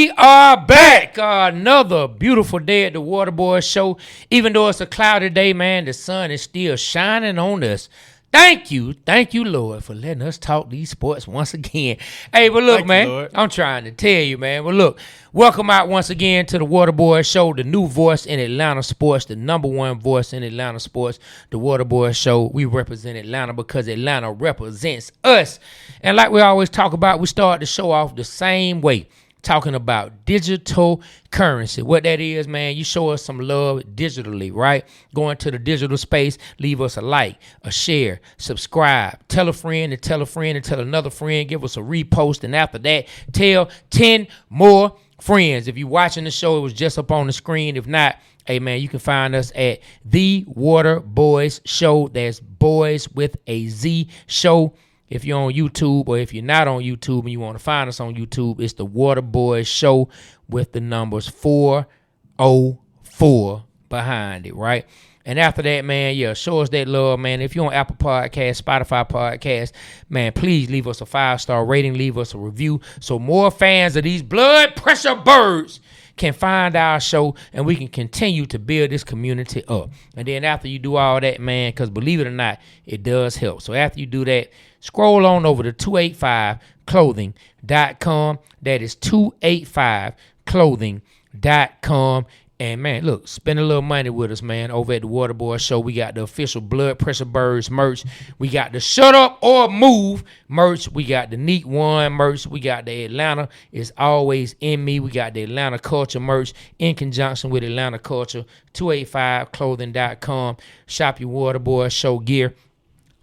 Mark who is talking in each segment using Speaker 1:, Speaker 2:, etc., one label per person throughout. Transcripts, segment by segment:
Speaker 1: We are back. Another beautiful day at the Waterboyz Show. Even though it's a cloudy day, man, the sun is still shining on us. Thank you, Lord, for letting us talk these sports once again. Hey, but look, man, I'm trying to tell you, man. But look, welcome out once again to the Waterboyz Show, the new voice in Atlanta sports, the number one voice in Atlanta sports, the Waterboyz Show. We represent Atlanta because Atlanta represents us. And like we always talk about, we start the show off the same way. Talking about digital currency. What that is, man, you show us some love digitally, right? Go into the digital space, leave us a like, a share, subscribe, tell a friend and tell a friend and tell another friend, give us a repost, and after that, tell 10 more friends. If you're watching the show, it was just up on the screen. If not, hey, man, you can find us at The Waterboyz Show. That's boys with a Z show. If you're on YouTube or if you're not on YouTube and you want to find us on YouTube, it's the Waterboyz Show with the numbers 404 behind it, right? And after that, man, yeah, show us that love, man. If you're on Apple Podcasts, Spotify Podcasts, man, please leave us a 5-star rating, leave us a review so more fans of these blood pressure birds can find our show and we can continue to build this community up. And then after you do all that, man, because believe it or not, it does help. So after you do that, scroll on over to 285clothing.com. That is 285clothing.com. And, man, look, spend a little money with us, man, over at the Waterboyz Show. We got the official Blood Pressure Birds merch. We got the Shut Up or Move merch. We got the Neat One merch. We got the Atlanta is Always in Me. We got the Atlanta Culture merch in conjunction with Atlanta Culture. 285clothing.com. Shop your Waterboyz Show gear.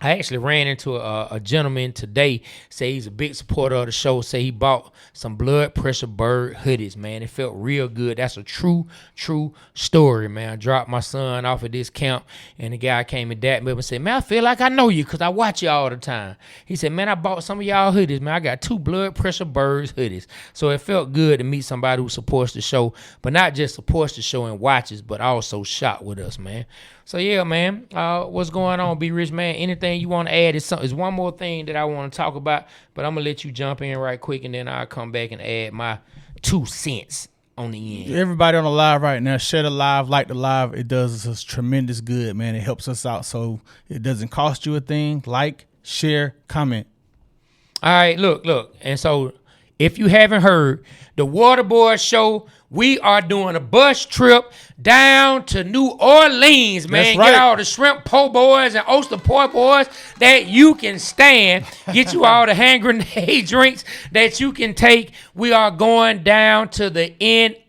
Speaker 1: I actually ran into a gentleman today, say he's a big supporter of the show, say he bought some Blood Pressure Bird hoodies, man. It felt real good. That's a true story, man. I dropped my son off at this camp, and the guy came and dapped me up and said, man, I feel like I know you because I watch you all the time. He said, man, I bought some of y'all hoodies, man. I got 2 Blood Pressure Birds hoodies. So it felt good to meet somebody who supports the show, but not just supports the show and watches, but also shop with us, man. So, yeah, man, what's going on, B-Rich, man? Anything you want to add? Is one more thing that I want to talk about, but I'm going to let you jump in right quick, and then I'll come back and add my 2 cents on the end.
Speaker 2: Everybody on the live right now, share the live, like the live. It does us tremendous good, man. It helps us out, so it doesn't cost you a thing. Like, share, comment.
Speaker 1: All right, look. And so if you haven't heard, the Waterboyz Show, we are doing a bus trip down to New Orleans, man.
Speaker 2: That's right.
Speaker 1: Get all the shrimp po' boys and oyster po' boys that you can stand. Get you all the hand grenade drinks that you can take. We are going down to the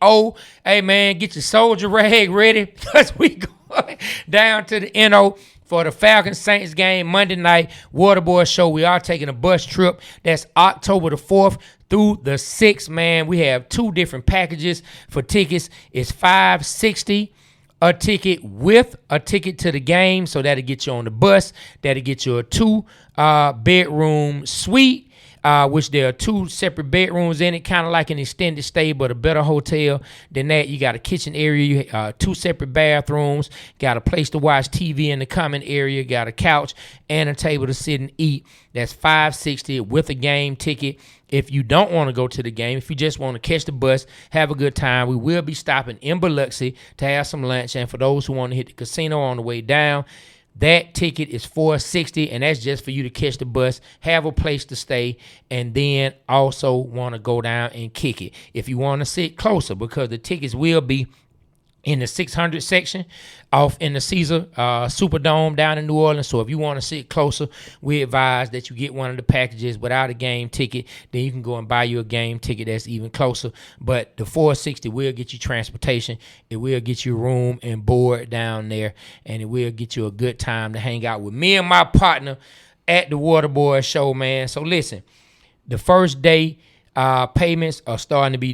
Speaker 1: NO. Hey, man, get your soldier rag ready because we going down to the NO for the Falcons Saints game Monday night. Waterboyz Show. We are taking a bus trip. That's October the 4th through the 6th, man. We have 2 different packages for tickets. It's $560 a ticket with a ticket to the game. So that'll get you on the bus. That'll get you a 2-bedroom suite, which there are 2 separate bedrooms in it, kind of like an extended stay, but a better hotel than that. You got a kitchen area, 2 separate bathrooms, got a place to watch TV in the common area, got a couch and a table to sit and eat. That's $560 with a game ticket. If you don't want to go to the game, if you just want to catch the bus, have a good time, we will be stopping in Biloxi to have some lunch. And for those who want to hit the casino on the way down, that ticket is $460, and that's just for you to catch the bus, have a place to stay, and then also want to go down and kick it. If you want to sit closer, because the tickets will be in the 600 section off in the Caesar Superdome down in New Orleans. So if you want to sit closer, we advise that you get one of the packages without a game ticket. Then you can go and buy you a game ticket that's even closer. But the $460 will get you transportation. It will get you room and board down there. And it will get you a good time to hang out with me and my partner at the Waterboyz Show, man. So listen, the first day payments are starting to be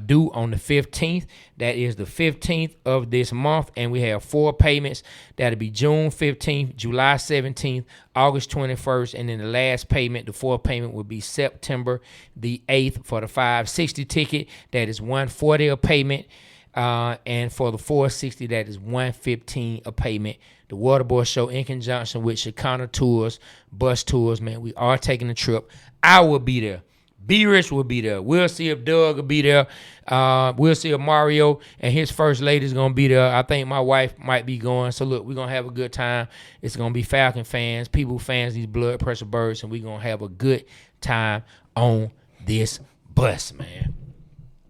Speaker 1: due on the 15th. That is the 15th of this month, and we have 4 payments. That'll be June 15th, July 17th, August 21st, and then the last payment, the 4th payment, will be September the 8th for the $560 ticket. That is $140 a payment, and for the $460, that is $115 a payment. The Waterboyz Show in conjunction with Chicana Tours, Bus Tours, man, we are taking a trip. I will be there. B-Rich will be there. We'll see if Doug will be there. We'll see if Mario and his first lady is going to be there. I think my wife might be going. So, look, we're going to have a good time. It's going to be Falcon fans, people who fans these blood pressure birds, and we're going to have a good time on this bus, man.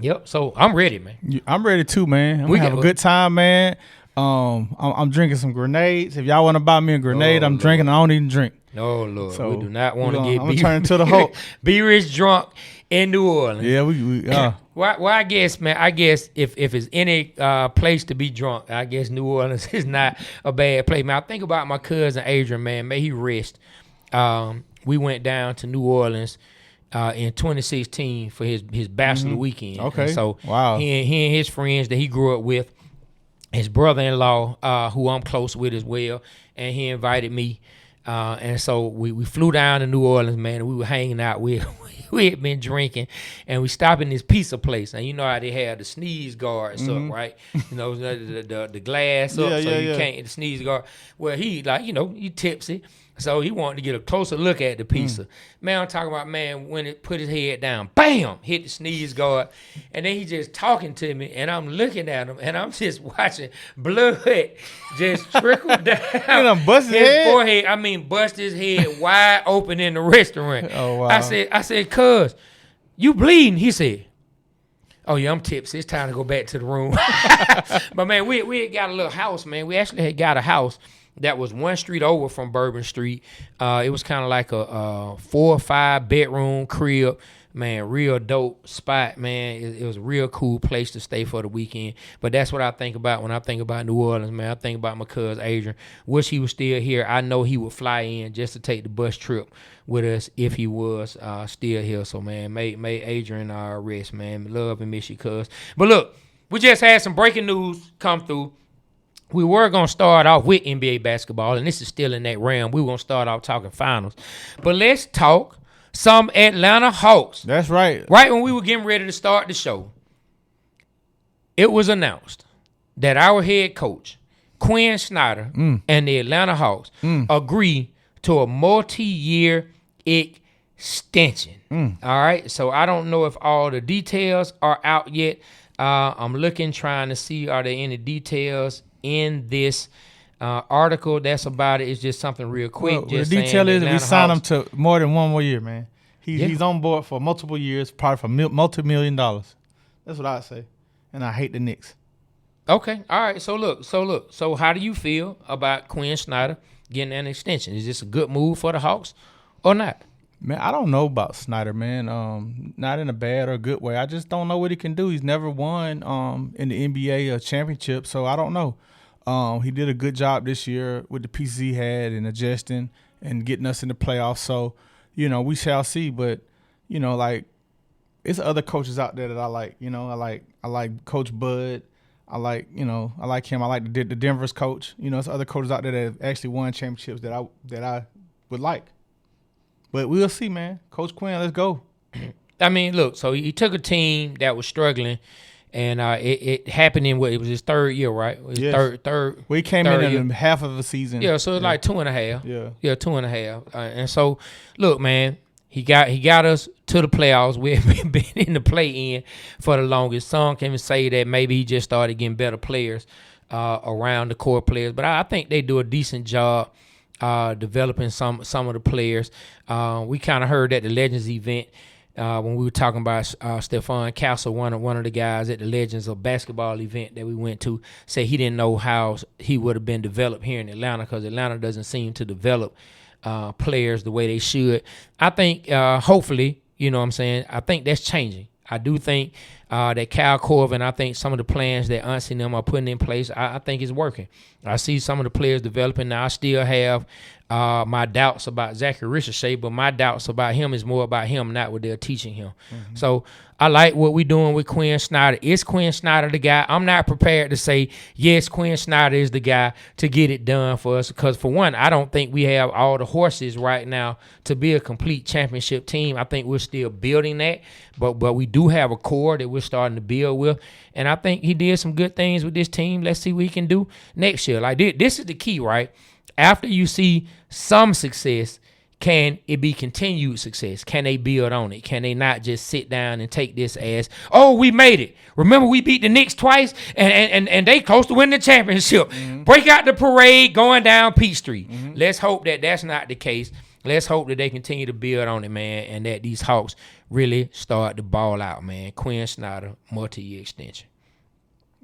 Speaker 1: Yep. So, I'm ready, man.
Speaker 2: I'm ready, too, man. I'm going to have a good time, man. I'm drinking some grenades. If y'all want to buy me a grenade, I'm drinking. I don't even drink.
Speaker 1: No, Lord.
Speaker 2: So
Speaker 1: we do not want to get
Speaker 2: I'm turning to the hope.
Speaker 1: B-Rich drunk in New Orleans.
Speaker 2: Yeah, we
Speaker 1: Well, I guess, man, if it's any place to be drunk, I guess New Orleans is not a bad place. Man, I think about my cousin Adrian, man. May he rest. We went down to New Orleans in 2016 for his bachelor weekend.
Speaker 2: Okay.
Speaker 1: And so
Speaker 2: wow.
Speaker 1: He and his friends that he grew up with, his brother-in-law, who I'm close with as well, and he invited me. And so we flew down to New Orleans, man, and we were hanging out. We had been drinking, and we stopped in this pizza place. And you know how they have the sneeze guards up, right? You know, the glass up, you can't, the sneeze guard. Well, he, he tipsy. So he wanted to get a closer look at the pizza. Man, I'm talking about, man, when it put his head down, bam, hit the sneeze guard. And then he just talking to me, and I'm looking at him, and I'm just watching blood just trickle down
Speaker 2: bust his head?
Speaker 1: Forehead. I mean, bust his head wide open in the restaurant.
Speaker 2: Oh, wow.
Speaker 1: I said, cuz, you bleeding? He said, oh, yeah, I'm tipsy. It's time to go back to the room. But, man, we had got a little house, man. We actually had got a house that was one street over from Bourbon Street. It was kind of like a 4 or 5 bedroom crib. Man, real dope spot, man. It was a real cool place to stay for the weekend. But that's what I think about when I think about New Orleans, man. I think about my cousin Adrian. Wish he was still here. I know he would fly in just to take the bus trip with us if he was still here. So, man, may Adrian rest, man. Love and miss you, cuz. But, look, we just had some breaking news come through. We were going to start off with NBA basketball, and this is still in that realm. We were going to start off talking finals. But let's talk some Atlanta Hawks.
Speaker 2: That's right.
Speaker 1: Right when we were getting ready to start the show, it was announced that our head coach, Quinn Snyder, and the Atlanta Hawks agree to a multi-year extension. All right? So I don't know if all the details are out yet. I'm looking, trying to see, are there any details in this article that's about it. It's just something real quick.
Speaker 2: Well, the detail is we signed him to more than 1 more year, man. He's on board for multiple years, probably for multi-million dollars. That's what I say. And I hate the Knicks.
Speaker 1: Okay. All right. So look. So how do you feel about Quinn Snyder getting an extension? Is this a good move for the Hawks or not?
Speaker 2: Man, I don't know about Snyder, man. Not in a bad or good way. I just don't know what he can do. He's never won in the NBA a championship, so I don't know. He did a good job this year with the pieces he had and adjusting and getting us in the playoffs. So, we shall see. But, it's other coaches out there that I like. I like Coach Bud. I like him. I like the Denver's coach. It's other coaches out there that have actually won championships that I would like. But we'll see, man. Coach Quinn, let's go.
Speaker 1: I mean, look, so he took a team that was struggling, and it happened in it was his third year, right?
Speaker 2: Yes.
Speaker 1: Third.
Speaker 2: We came in half of the season.
Speaker 1: Yeah, so it's like 2.5.
Speaker 2: Yeah.
Speaker 1: Yeah, 2.5. And so, look, man, he got us to the playoffs. We've been in the play-in for the longest. Some can even say that maybe he just started getting better players around the core players. But I think they do a decent job developing some of the players. We kind of heard at the Legends event when we were talking about Stephon Castle, one of the guys at the Legends of basketball event that we went to, said he didn't know how he would have been developed here in Atlanta because Atlanta doesn't seem to develop players the way they should. I think hopefully, you know what I'm saying, I think that's changing. I do think that Kyle Corvin, I think some of the plans that Unc and them are putting in place, I think is working. I see some of the players developing. Now, I still have my doubts about Zachary Ricochet, but my doubts about him is more about him, not what they're teaching him. Mm-hmm. So I like what we're doing with Quinn Snyder. Is Quinn Snyder the guy? I'm not prepared to say, yes, Quinn Snyder is the guy to get it done for us because, for one, I don't think we have all the horses right now to be a complete championship team. I think we're still building that, but we do have a core that we're starting to build with, and I think he did some good things with this team. Let's see what he can do next year. Like, this is the key, right? After you see some success, can it be continued success? Can they build on it? Can they not just sit down and take this as, oh, we made it? Remember we beat the Knicks twice and they close to win the championship. Break out the parade going down Peachtree. Let's hope that that's not the case. Let's hope that they continue to build on it, man, and that these Hawks really start to ball out, man. Quinn Snyder, multi-year extension.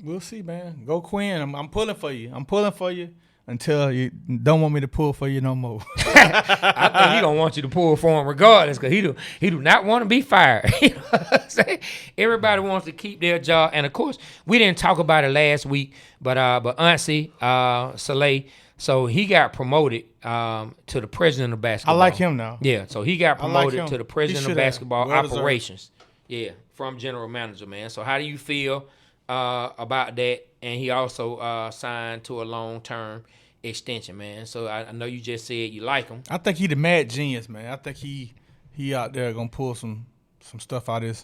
Speaker 2: We'll see, man. Go Quinn. I'm pulling for you. I'm pulling for you until you don't want me to pull for you no more.
Speaker 1: I think he don't want you to pull for him regardless, because he do not want to be fired. You know what I'm saying? Everybody wants to keep their job, and of course we didn't talk about it last week, but Ansi Saleh, so he got promoted to the president of basketball.
Speaker 2: I like him now.
Speaker 1: Yeah, so he got promoted to the president of basketball operations. Yeah, from general manager, man. So how do you feel about that? And he also signed to a long-term extension, man. So I know you just said you like him.
Speaker 2: I think he the mad genius, man. I think he out there gonna pull some stuff out his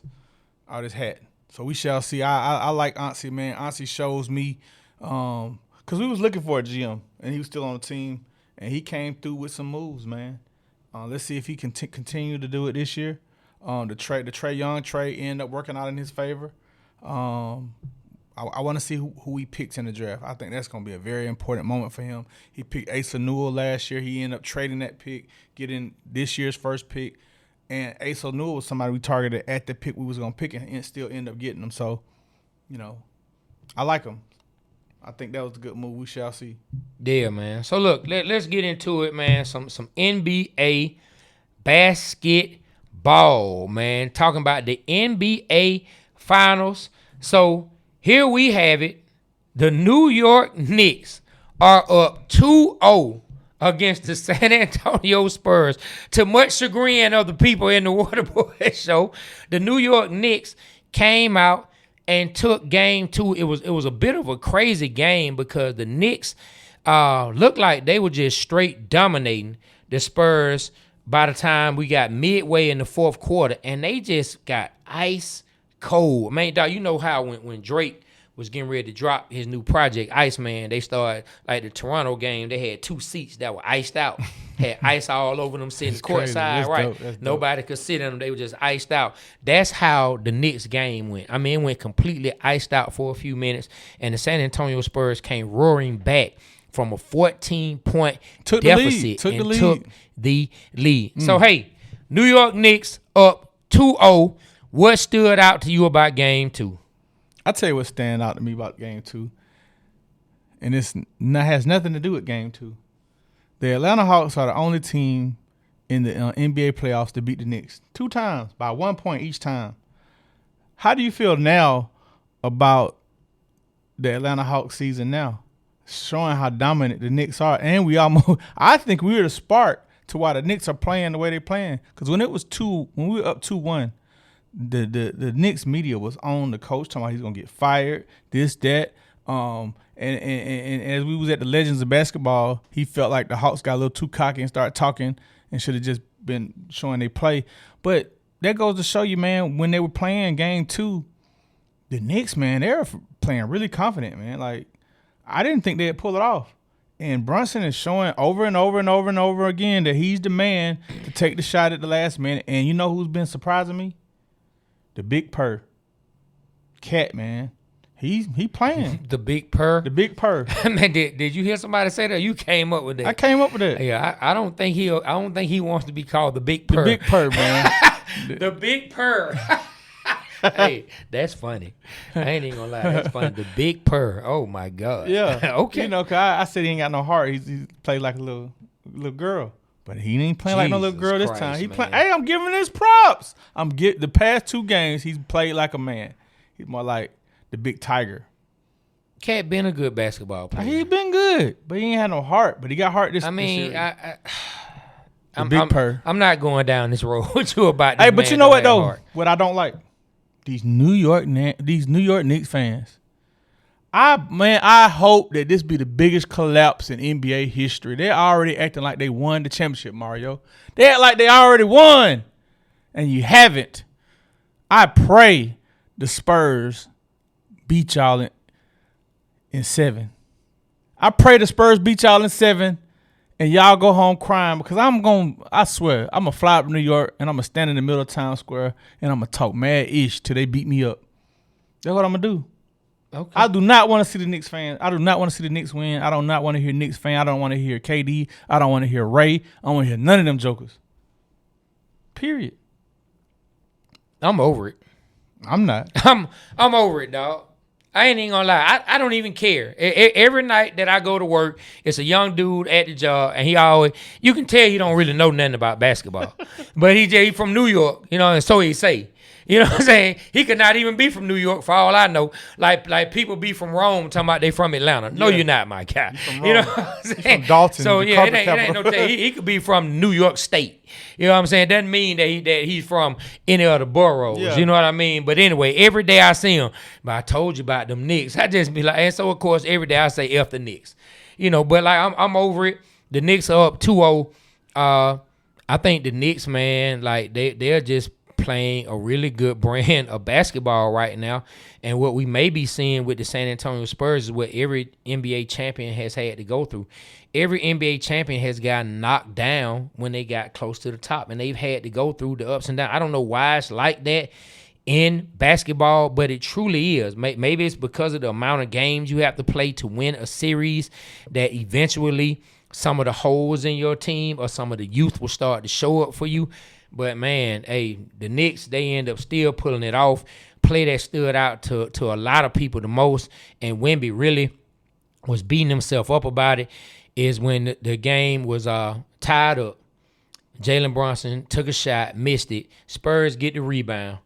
Speaker 2: hat. So we shall see. I like Ansi, man. Ansi shows me, because we was looking for a GM and he was still on the team, and he came through with some moves, man. Let's see if he can continue to do it this year. The Trae Young trade ended up working out in his favor. I want to see who he picks in the draft. I think that's going to be a very important moment for him. He picked Asa Newell last year. He ended up trading that pick, getting this year's first pick. And Asa Newell was somebody we targeted at the pick we was going to pick and still end up getting him. So, I like him. I think that was a good move. We shall see.
Speaker 1: Yeah, man. So, look, let's get into it, man. Some NBA basketball, man. Talking about the NBA Finals. So, here we have it. The New York Knicks are up 2-0 against the San Antonio Spurs. To much chagrin of the people in the Waterboyz Show, the New York Knicks came out and took game 2. It was a bit of a crazy game because the Knicks looked like they were just straight dominating the Spurs by the time we got midway in the fourth quarter, and they just got ice cold. Man, dog, you know how when Drake was getting ready to drop his new project, Iceman, they started, like the Toronto game, they had 2 seats that were iced out. Had ice all over them sitting courtside, right? Nobody could sit in them. They were just iced out. That's how the Knicks game went. I mean, it went completely iced out for a few minutes, and the San Antonio Spurs came roaring back from a 14-point deficit took the lead. So, hey, New York Knicks up 2-0. What stood out to you about game 2?
Speaker 2: I'll tell you what stand out to me about game 2. And this has nothing to do with game 2. The Atlanta Hawks are the only team in the NBA playoffs to beat the Knicks 2 times by 1 point each time. How do you feel now about the Atlanta Hawks season now? Showing how dominant the Knicks are. And I think we were the spark to why the Knicks are playing the way they're playing. Because when we were up 2-1, the Knicks media was on the coach talking about he's gonna get fired, this, that. And as we was at the Legends of Basketball, he felt like the Hawks got a little too cocky and started talking and should have just been showing they play. But that goes to show you, man, when they were playing game 2, the Knicks, man, they were playing really confident, man. Like, I didn't think they'd pull it off. And Brunson is showing over and over and over and over again that he's the man to take the shot at the last minute. And you know who's been surprising me? The Big Purr. Cat, man. He playing.
Speaker 1: The Big Purr?
Speaker 2: The Big Purr.
Speaker 1: Man, did you hear somebody say that? You came up with that.
Speaker 2: I came up with that.
Speaker 1: Yeah, I don't think he wants to be called the Big Purr.
Speaker 2: The Big Purr, man.
Speaker 1: The Big Purr. Hey, that's funny. I ain't even gonna lie. That's funny. The Big Purr. Oh my God.
Speaker 2: Yeah.
Speaker 1: Okay.
Speaker 2: You know, cause I said he ain't got no heart. He played like a little girl. But he ain't playing like no little girl this time. He playing. Hey, I'm giving his props. The past 2 games he's played like a man. He's more like the big tiger.
Speaker 1: Cat been a good basketball player.
Speaker 2: He been good, but he ain't had no heart. But he got heart this.
Speaker 1: I mean,
Speaker 2: I'm Big Purr.
Speaker 1: I'm not going down this road with you about this.
Speaker 2: Hey, but
Speaker 1: man
Speaker 2: you know what though?
Speaker 1: Heart.
Speaker 2: What I don't like, these New York Knicks fans. I hope that this be the biggest collapse in NBA history. They're already acting like they won the championship, Mario. They act like they already won, and you haven't. I pray the Spurs beat y'all in 7. I pray the Spurs beat y'all in 7, and y'all go home crying because I swear, I'm going to fly up to New York and I'm going to stand in the middle of Town Square and I'm going to talk mad-ish till they beat me up. That's what I'm going to do.
Speaker 1: Okay.
Speaker 2: I do not want to see the Knicks fans. I do not want to see the Knicks win. I do not want to hear Knicks fan. I don't want to hear KD. I don't want to hear Ray. I don't want to hear none of them jokers. Period.
Speaker 1: I'm over it.
Speaker 2: I'm not.
Speaker 1: I'm over it, dog. I ain't even gonna lie. I don't even care. Every night that I go to work, it's a young dude at the job, and you can tell he don't really know nothing about basketball. But he from New York, and so he say. You know what I'm saying? He could not even be from New York for all I know. Like people be from Rome talking about they from Atlanta. No, you're not, my guy. You know what I'm saying?
Speaker 2: From Dalton.
Speaker 1: So yeah, it ain't no tell. He could be from New York State. You know what I'm saying? Doesn't mean that he's from any other boroughs. Yeah. You know what I mean? But anyway, every day I see him, but I told you about them Knicks. I just be like, and so of course every day I say F the Knicks. But like I'm over it. The Knicks are up 2-0. I think the Knicks, man, like they're just playing a really good brand of basketball right now. And what we may be seeing with the San Antonio Spurs is what every NBA champion has had to go through. Every NBA champion has gotten knocked down when they got close to the top, and they've had to go through the ups and downs. I don't know why it's like that in basketball, but it truly is. Maybe it's because of the amount of games you have to play to win a series that eventually some of the holes in your team or some of the youth will start to show up for you. But, man, hey, the Knicks, they end up still pulling it off. Play that stood out to a lot of people the most, and Wemby really was beating himself up about it, is when the game was tied up. Jalen Brunson took a shot, missed it. Spurs get the rebound.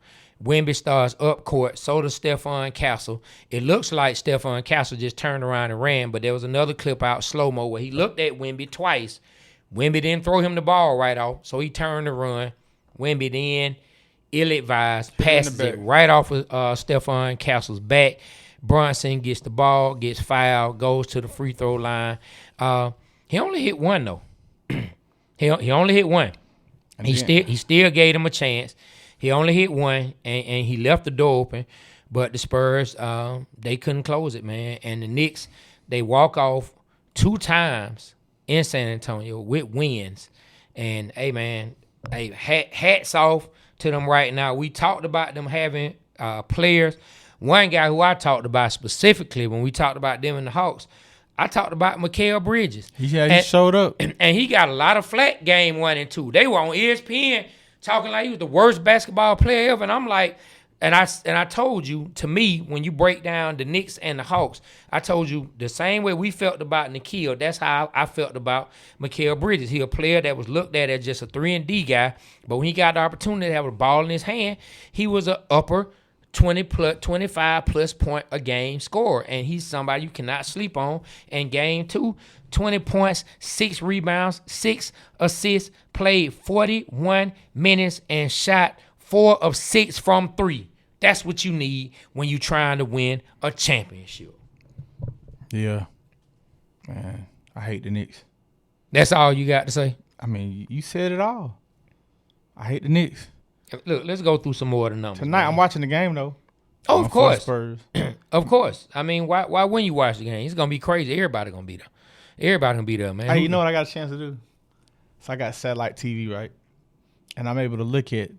Speaker 1: Wemby starts up court, so does Stephon Castle. It looks like Stephon Castle just turned around and ran, but there was another clip out slow-mo where he looked at Wemby twice. Wemby didn't throw him the ball right off, so he turned to run. Wemby then, ill-advised, passes it right off of Stephon Castle's back. Brunson gets the ball, gets fouled, goes to the free throw line. He only hit one, though. he only hit one. He still gave him a chance. He only hit one, and he left the door open. But the Spurs, they couldn't close it, man. And the Knicks, they walk off 2 times in San Antonio with wins. And, hey, man, hey, hats off to them right now. We talked about them having players. One guy who I talked about specifically when we talked about them and the Hawks, I talked about Mikal Bridges.
Speaker 2: Yeah, he showed up.
Speaker 1: And he got a lot of flack game 1 and 2. They were on ESPN talking like he was the worst basketball player ever. And I'm like, and I told you, to me, when you break down the Knicks and the Hawks, I told you the same way we felt about Nikhil, that's how I felt about Mikal Bridges. He a player that was looked at as just a 3-and-D guy, but when he got the opportunity to have a ball in his hand, he was an upper 25-plus point a game scorer, and he's somebody you cannot sleep on. And game 2, 20 points, 6 rebounds, 6 assists, played 41 minutes, and shot 4 of 6 from 3. That's what you need when you're trying to win a championship.
Speaker 2: Yeah. Man, I hate the Knicks.
Speaker 1: That's all you got to say?
Speaker 2: I mean, you said it all. I hate the Knicks.
Speaker 1: Look, let's go through some more of the numbers.
Speaker 2: Tonight, man. I'm watching the game, though.
Speaker 1: Oh, of course.
Speaker 2: Spurs.
Speaker 1: Of course. I mean, why wouldn't you watch the game? It's going to be crazy. Everybody going to be there. Everybody going to be there, man.
Speaker 2: Hey, you know what I got a chance to do? So I got satellite TV, right? And I'm able to look at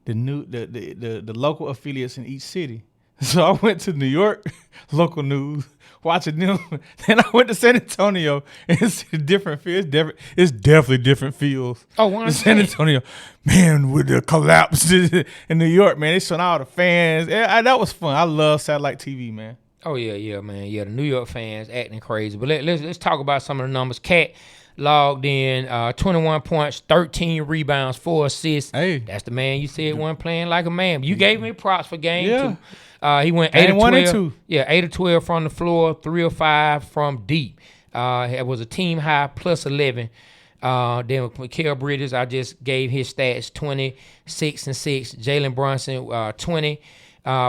Speaker 2: the local affiliates in each city. So I went to New York, local news, watching them. Then I went to San Antonio, and it's different fields. It's definitely different fields.
Speaker 1: Oh, wow.
Speaker 2: San Antonio, man, with the collapse in New York, man, they showing all the fans. That was fun. I love satellite TV, man.
Speaker 1: Oh, yeah, man. Yeah, the New York fans acting crazy. But let's talk about some of the numbers. Cat logged in 21 points, 13 rebounds, 4 assists.
Speaker 2: Hey.
Speaker 1: That's the man you said wasn't playing like a man. You gave me props for game 2. He went
Speaker 2: 8 of 12.
Speaker 1: 1 and 2. Yeah, 8 of 12 from the floor, 3 of 5 from deep. It was a team high, plus 11. Then with Mikal Bridges, I just gave his stats, 26 and 6. Jalen Brunson, 20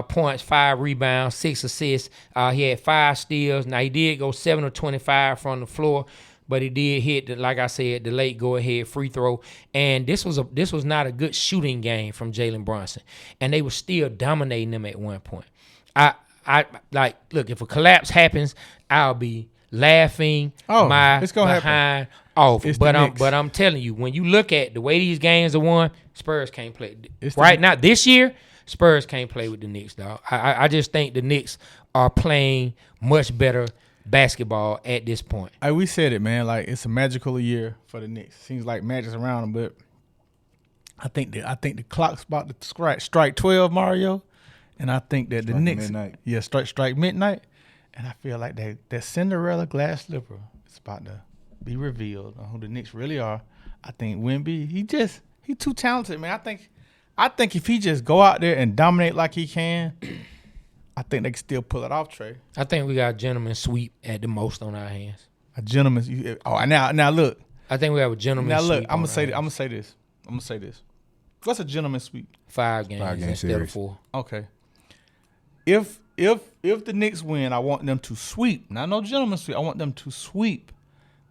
Speaker 1: points, 5 rebounds, 6 assists. He had 5 steals. Now, he did go 7 of 25 from the floor, but he did hit, like I said, the late go-ahead free throw. And this was not a good shooting game from Jalen Brunson. And they were still dominating them at one point. I look, if a collapse happens, I'll be laughing my behind Awful.
Speaker 2: It's the Knicks.
Speaker 1: But I'm telling you, when you look at the way these games are won, Spurs can't play.
Speaker 2: It's
Speaker 1: Right now, this year, Spurs can't play with the Knicks, dog. I just think the Knicks are playing much better basketball at this point.
Speaker 2: Hey, we said it, man. Like, it's a magical year for the Knicks. Seems like magic's around them, but I think the clock's about to strike 12, Mario, and I think that the Knicks, strike midnight, and I feel like that Cinderella glass slipper is about to be revealed on who the Knicks really are. I think Wemby, he too talented, man. I think if he just go out there and dominate like he can, I think they can still pull it off, Trey.
Speaker 1: I think we got a gentleman sweep at the most on our hands.
Speaker 2: A gentleman's. Oh, now look.
Speaker 1: I think we have a gentleman sweep.
Speaker 2: Now look, I'm gonna say this. What's a gentleman's sweep?
Speaker 1: 5 games instead
Speaker 3: series.
Speaker 1: of 4.
Speaker 2: Okay. If the Knicks win, I want them to sweep. Not no gentleman's sweep. I want them to sweep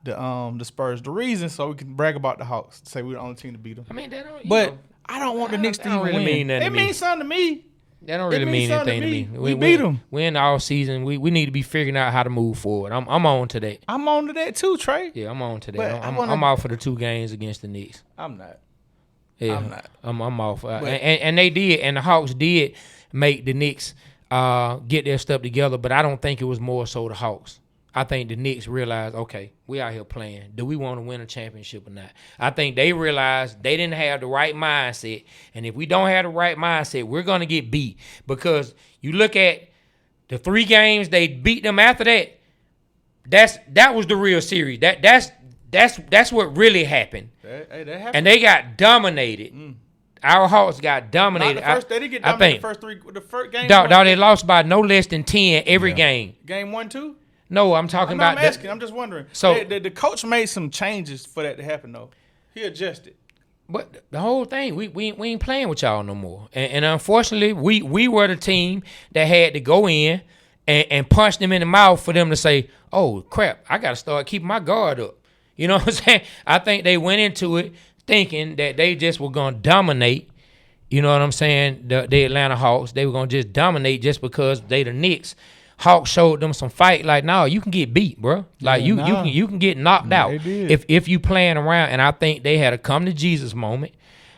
Speaker 2: the Spurs. The reason so we can brag about the Hawks, say we're the only team to beat them.
Speaker 1: I mean, that don't.
Speaker 2: But I don't want the Knicks to
Speaker 1: don't
Speaker 2: even
Speaker 1: really
Speaker 2: win.
Speaker 1: mean nothing
Speaker 2: It
Speaker 1: to me.
Speaker 2: means something to me.
Speaker 1: That don't really mean anything to me.
Speaker 2: We beat them.
Speaker 1: We in the off season. We need to be figuring out how to move forward. I'm on to that.
Speaker 2: I'm on to that too, Trey.
Speaker 1: Yeah, I'm on to that.
Speaker 2: But
Speaker 1: I'm out for the 2 games against the Knicks.
Speaker 2: I'm not.
Speaker 1: Yeah,
Speaker 2: I'm not.
Speaker 1: I'm off. And they did, and the Hawks did make the Knicks get their stuff together, but I don't think it was more so the Hawks. I think the Knicks realized, okay, we out here playing. Do we want to win a championship or not? I think they realized they didn't have the right mindset, and if we don't have the right mindset, we're going to get beat. Because you look at the 3 games they beat them after that, that was the real series. That's what really happened.
Speaker 2: That happened.
Speaker 1: And they got dominated. Our Hawks got dominated.
Speaker 2: They didn't get dominated the first game.
Speaker 1: Dog, they lost by no less than 10 every game.
Speaker 2: Game 1, 2?
Speaker 1: No, I'm talking about.
Speaker 2: I'm asking. I'm just wondering.
Speaker 1: So
Speaker 2: the coach made some changes for that to happen, though. He adjusted.
Speaker 1: But the whole thing, we ain't playing with y'all no more. And unfortunately, we were the team that had to go in and punch them in the mouth for them to say, oh, crap, I got to start keeping my guard up. You know what I'm saying? I think they went into it thinking that they just were going to dominate, you know what I'm saying, the Atlanta Hawks. They were going to just dominate just because they the Knicks. Hawks showed them some fight. Like, no, you can get beat, bro. Like, you can get knocked out if you playing around. And I think they had a come to Jesus moment,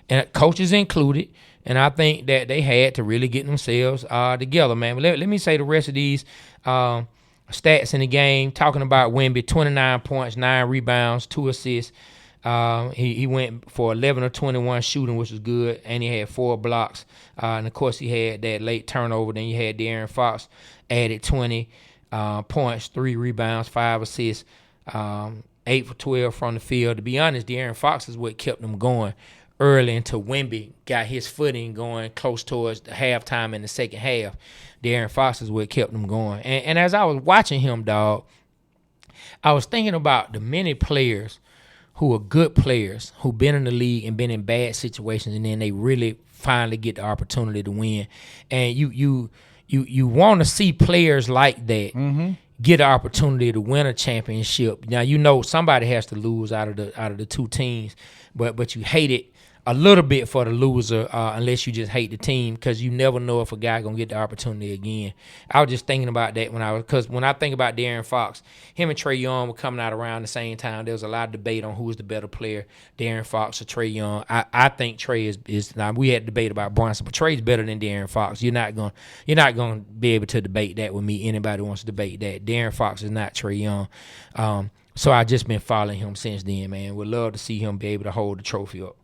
Speaker 1: and coaches included. And I think that they had to really get themselves together, man. But let me say the rest of these stats in the game. Talking about Wemby, 29 points, 9 rebounds, 2 assists. He went for 11 or 21 shooting, which was good, and he had 4 blocks. And, of course, he had that late turnover. Then you had De'Aaron Fox added 20 points, 3 rebounds, 5 assists, 8 for 12 from the field. To be honest, De'Aaron Fox is what kept them going early until Wemby got his footing going close towards the halftime in the second half. De'Aaron Fox is what kept them going. And as I was watching him, dog, I was thinking about the many players who are good players, who been in the league and been in bad situations, and then they really finally get the opportunity to win. And you want to see players like that get an opportunity to win a championship. Now, you know somebody has to lose out of the 2 teams, but you hate it a little bit for the loser unless you just hate the team, because you never know if a guy gonna get the opportunity again. I was just thinking about that because when I think about De'Aaron Fox, him and Trae Young were coming out around the same time. There was a lot of debate on who was the better player, De'Aaron Fox or Trae Young. I think Trae is now, we had a debate about Brunson, but Trae's better than De'Aaron Fox. You're not gonna be able to debate that with me. Anybody wants to debate that. De'Aaron Fox is not Trae Young. So I just been following him since then, man. Would love to see him be able to hold the trophy up.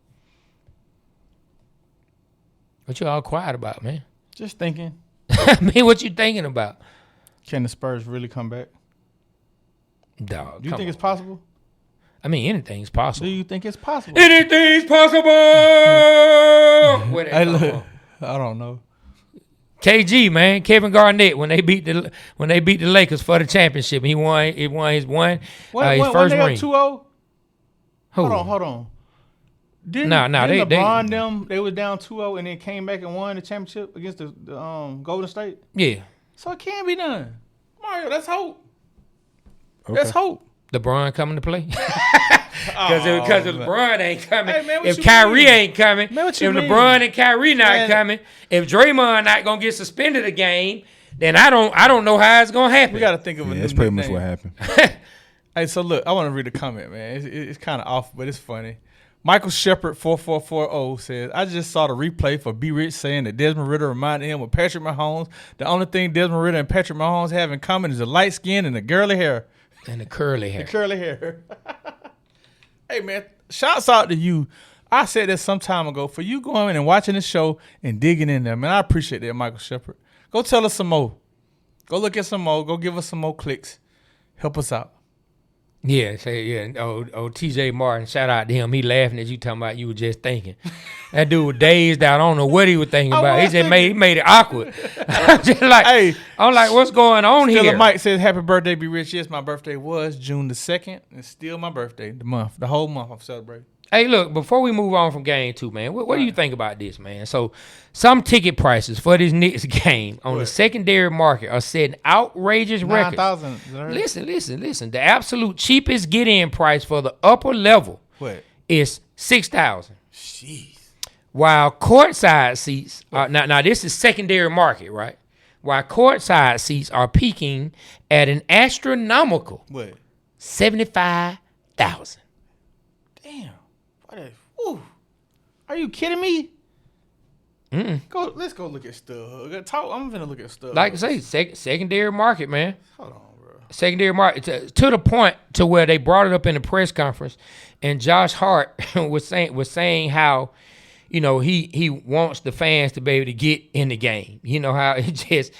Speaker 1: What you all quiet about, man?
Speaker 2: Just thinking.
Speaker 1: I mean, what you thinking about?
Speaker 2: Can the Spurs really come back?
Speaker 1: Dog,
Speaker 2: Do you think it's possible?
Speaker 1: I mean, anything's possible.
Speaker 2: Do you think it's possible?
Speaker 1: Anything's possible. Where that come from?
Speaker 2: I don't know.
Speaker 1: KG, man, Kevin Garnett, when they beat the Lakers for the championship, he won his first ring.
Speaker 2: When they up 2-0? Hold on. Didn't LeBron they was down 2-0 and then came back and won the championship against the Golden State?
Speaker 1: Yeah.
Speaker 2: So it can be done. Mario, that's hope. Okay. That's hope.
Speaker 1: LeBron coming to play? Because if LeBron ain't coming,
Speaker 2: hey, man,
Speaker 1: if Kyrie ain't coming,
Speaker 2: man,
Speaker 1: if LeBron and Kyrie not coming, if Draymond not gonna get suspended a game, then I don't know how it's gonna happen.
Speaker 2: We gotta think of
Speaker 3: that's pretty much what happened.
Speaker 2: Hey, so look, I want to read a comment, man. It's kind of off, but it's funny. Michael Shepard 4440 says, I just saw the replay for B-Rich saying that Desmond Ritter reminded him of Patrick Mahomes. The only thing Desmond Ritter and Patrick Mahomes have in common is the light skin and the girly hair.
Speaker 1: And the curly hair.
Speaker 2: The curly hair. Hey, man, shouts out to you. I said this some time ago. For you going and watching the show and digging in there, man, I appreciate that, Michael Shepard. Go tell us some more. Go look at some more. Go give us some more clicks. Help us out.
Speaker 1: Yeah, TJ Martin, shout out to him. He laughing at you talking about you were just thinking. That dude was dazed out. I don't know what he was thinking about. He just made it awkward. I'm just like, hey, I'm like, what's going on here?
Speaker 2: Mike says, happy birthday, Be Rich. Yes, my birthday was June the 2nd. It's still my birthday, the whole month I'm celebrating.
Speaker 1: Hey, look, before we move on from game 2, man, what do you think about this, man? So, some ticket prices for this Knicks game on the secondary market are setting outrageous records.
Speaker 2: 9,000.
Speaker 1: Listen. The absolute cheapest get-in price for the upper level is $6,000.
Speaker 2: Jeez.
Speaker 1: While courtside seats are, now this is secondary market, right? While courtside seats are peaking at an astronomical $75,000.
Speaker 2: Damn. Are you kidding me? Let's go look at StubHub. I'm gonna look at StubHub.
Speaker 1: Like I say, secondary market, man.
Speaker 2: Hold on, bro.
Speaker 1: Secondary market to the point to where they brought it up in the press conference, and Josh Hart was saying how, you know, he wants the fans to be able to get in the game. You know how it just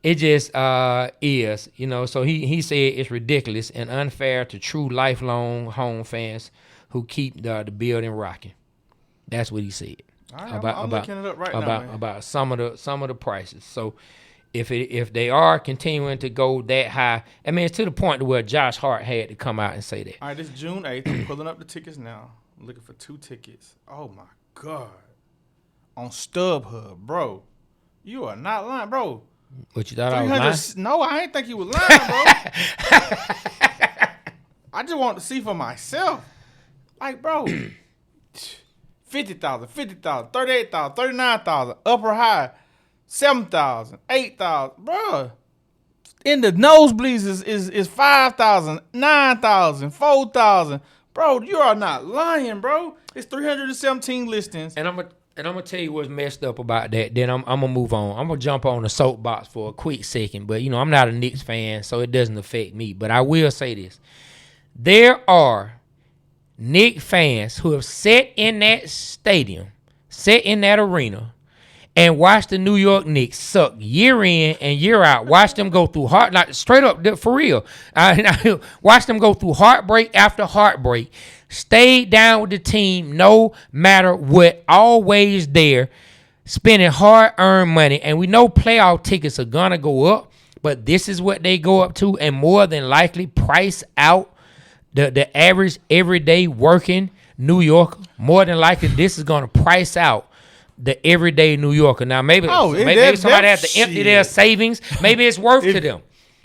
Speaker 1: is. You know, so he said it's ridiculous and unfair to true lifelong home fans who keep the building rocking. That's what he said.
Speaker 2: I'm looking it up right now, man.
Speaker 1: About some of the prices. So if they are continuing to go that high, I mean, it's to the point to where Josh Hart had to come out and say that.
Speaker 2: All right, this is June 8th. I'm pulling up the tickets now. I'm looking for 2 tickets. Oh my God. On StubHub, bro. You are not lying, bro.
Speaker 1: What, you thought I was lying?
Speaker 2: No, I ain't think you was lying, bro. I just want to see for myself. Like, bro, 50,000, 38,000, 39,000, upper high, 7,000, 8,000, bro. In the nosebleeds is 5,000, 9,000, 4,000. Bro, you are not lying, bro. It's 317 listings.
Speaker 1: And I'm gonna tell you what's messed up about that. Then I'm gonna move on. I'm gonna jump on the soapbox for a quick second. But, you know, I'm not a Knicks fan, so it doesn't affect me. But I will say this. There are Knicks fans who have sat in that stadium, sat in that arena, and watched the New York Knicks suck year in and year out. Watch them go through like straight up, for real. Watch them go through heartbreak after heartbreak. Stayed down with the team no matter what, always there, spending hard-earned money. And we know playoff tickets are going to go up, but this is what they go up to, and more than likely price out the average everyday working New Yorker. More than likely, this is going to price out the everyday New Yorker. Now, maybe somebody has to empty their savings. Maybe it's worth to them.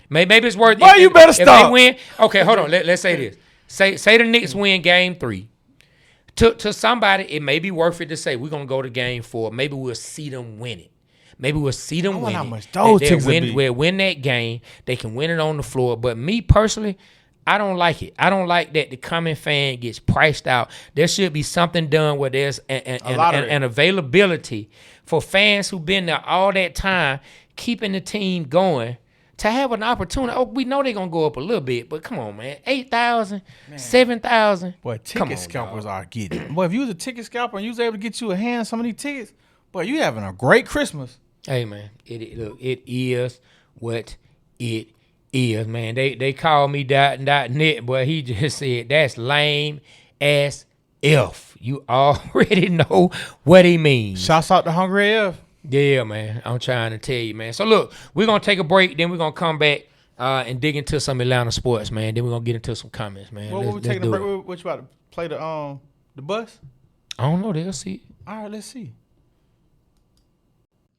Speaker 1: Maybe it's worth.
Speaker 2: Well, you better stop.
Speaker 1: If they win, okay, hold on. Let's say this. Say the Knicks win game 3. To somebody, it may be worth it to say we're gonna go to game 4. Maybe we'll see them win it. Maybe we'll see them win
Speaker 2: how
Speaker 1: it.
Speaker 2: much those tickets will be.
Speaker 1: We'll win that game. They can win it on the floor. But me personally, I don't like it. I don't like that the common fan gets priced out. There should be something done where there's an availability for fans who've been there all that time, keeping the team going, to have an opportunity. Oh, we know they're going to go up a little bit, but come on, man. 8,000, 7,000.
Speaker 2: Boy, ticket scalpers are getting. Boy, if you was a ticket scalper and you was able to get you a hand on some of these tickets, boy, you having a great Christmas.
Speaker 1: Hey, man, it is what it is, man. They call me .net, but he just said that's lame as F. You already know what he means.
Speaker 2: Shouts out to Hungry F.
Speaker 1: Yeah, man. I'm trying to tell you, man. So, look, we're going to take a break. Then we're going to come back and dig into some Atlanta sports, man. Then we're going to get into some comments, man.
Speaker 2: Well, we taking a break. What you about to play the bus?
Speaker 1: I don't know. They'll see.
Speaker 2: All right, let's see.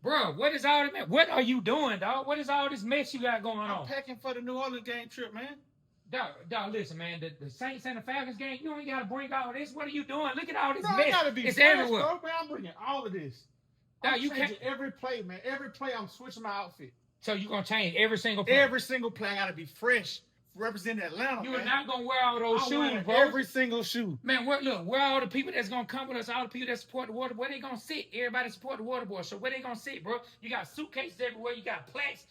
Speaker 1: Bro, what is all this? What are you doing, dog? What is all this mess you got going on?
Speaker 2: I'm packing for the New Orleans game trip, man.
Speaker 1: Dog, listen, man. The Saints and the Falcons game, you ain't got to bring all this. What are you doing? Look at all this mess.
Speaker 2: I gotta be
Speaker 1: it's
Speaker 2: fresh,
Speaker 1: everywhere.
Speaker 2: bro, man. I'm bringing all of this. I'm changing every play, man. Every play, I'm switching my outfit.
Speaker 1: So you gonna change every single play?
Speaker 2: Every single play, I gotta be fresh
Speaker 3: representing Atlanta.
Speaker 1: You
Speaker 3: man.
Speaker 1: are not gonna wear all those shoes, bro.
Speaker 3: Every single shoe.
Speaker 1: Man, where all the people that's gonna come with us, all the people that support the water, where they gonna sit? Everybody support the Waterboyz Show. Where they gonna sit, bro? You got suitcases everywhere. You got plaques.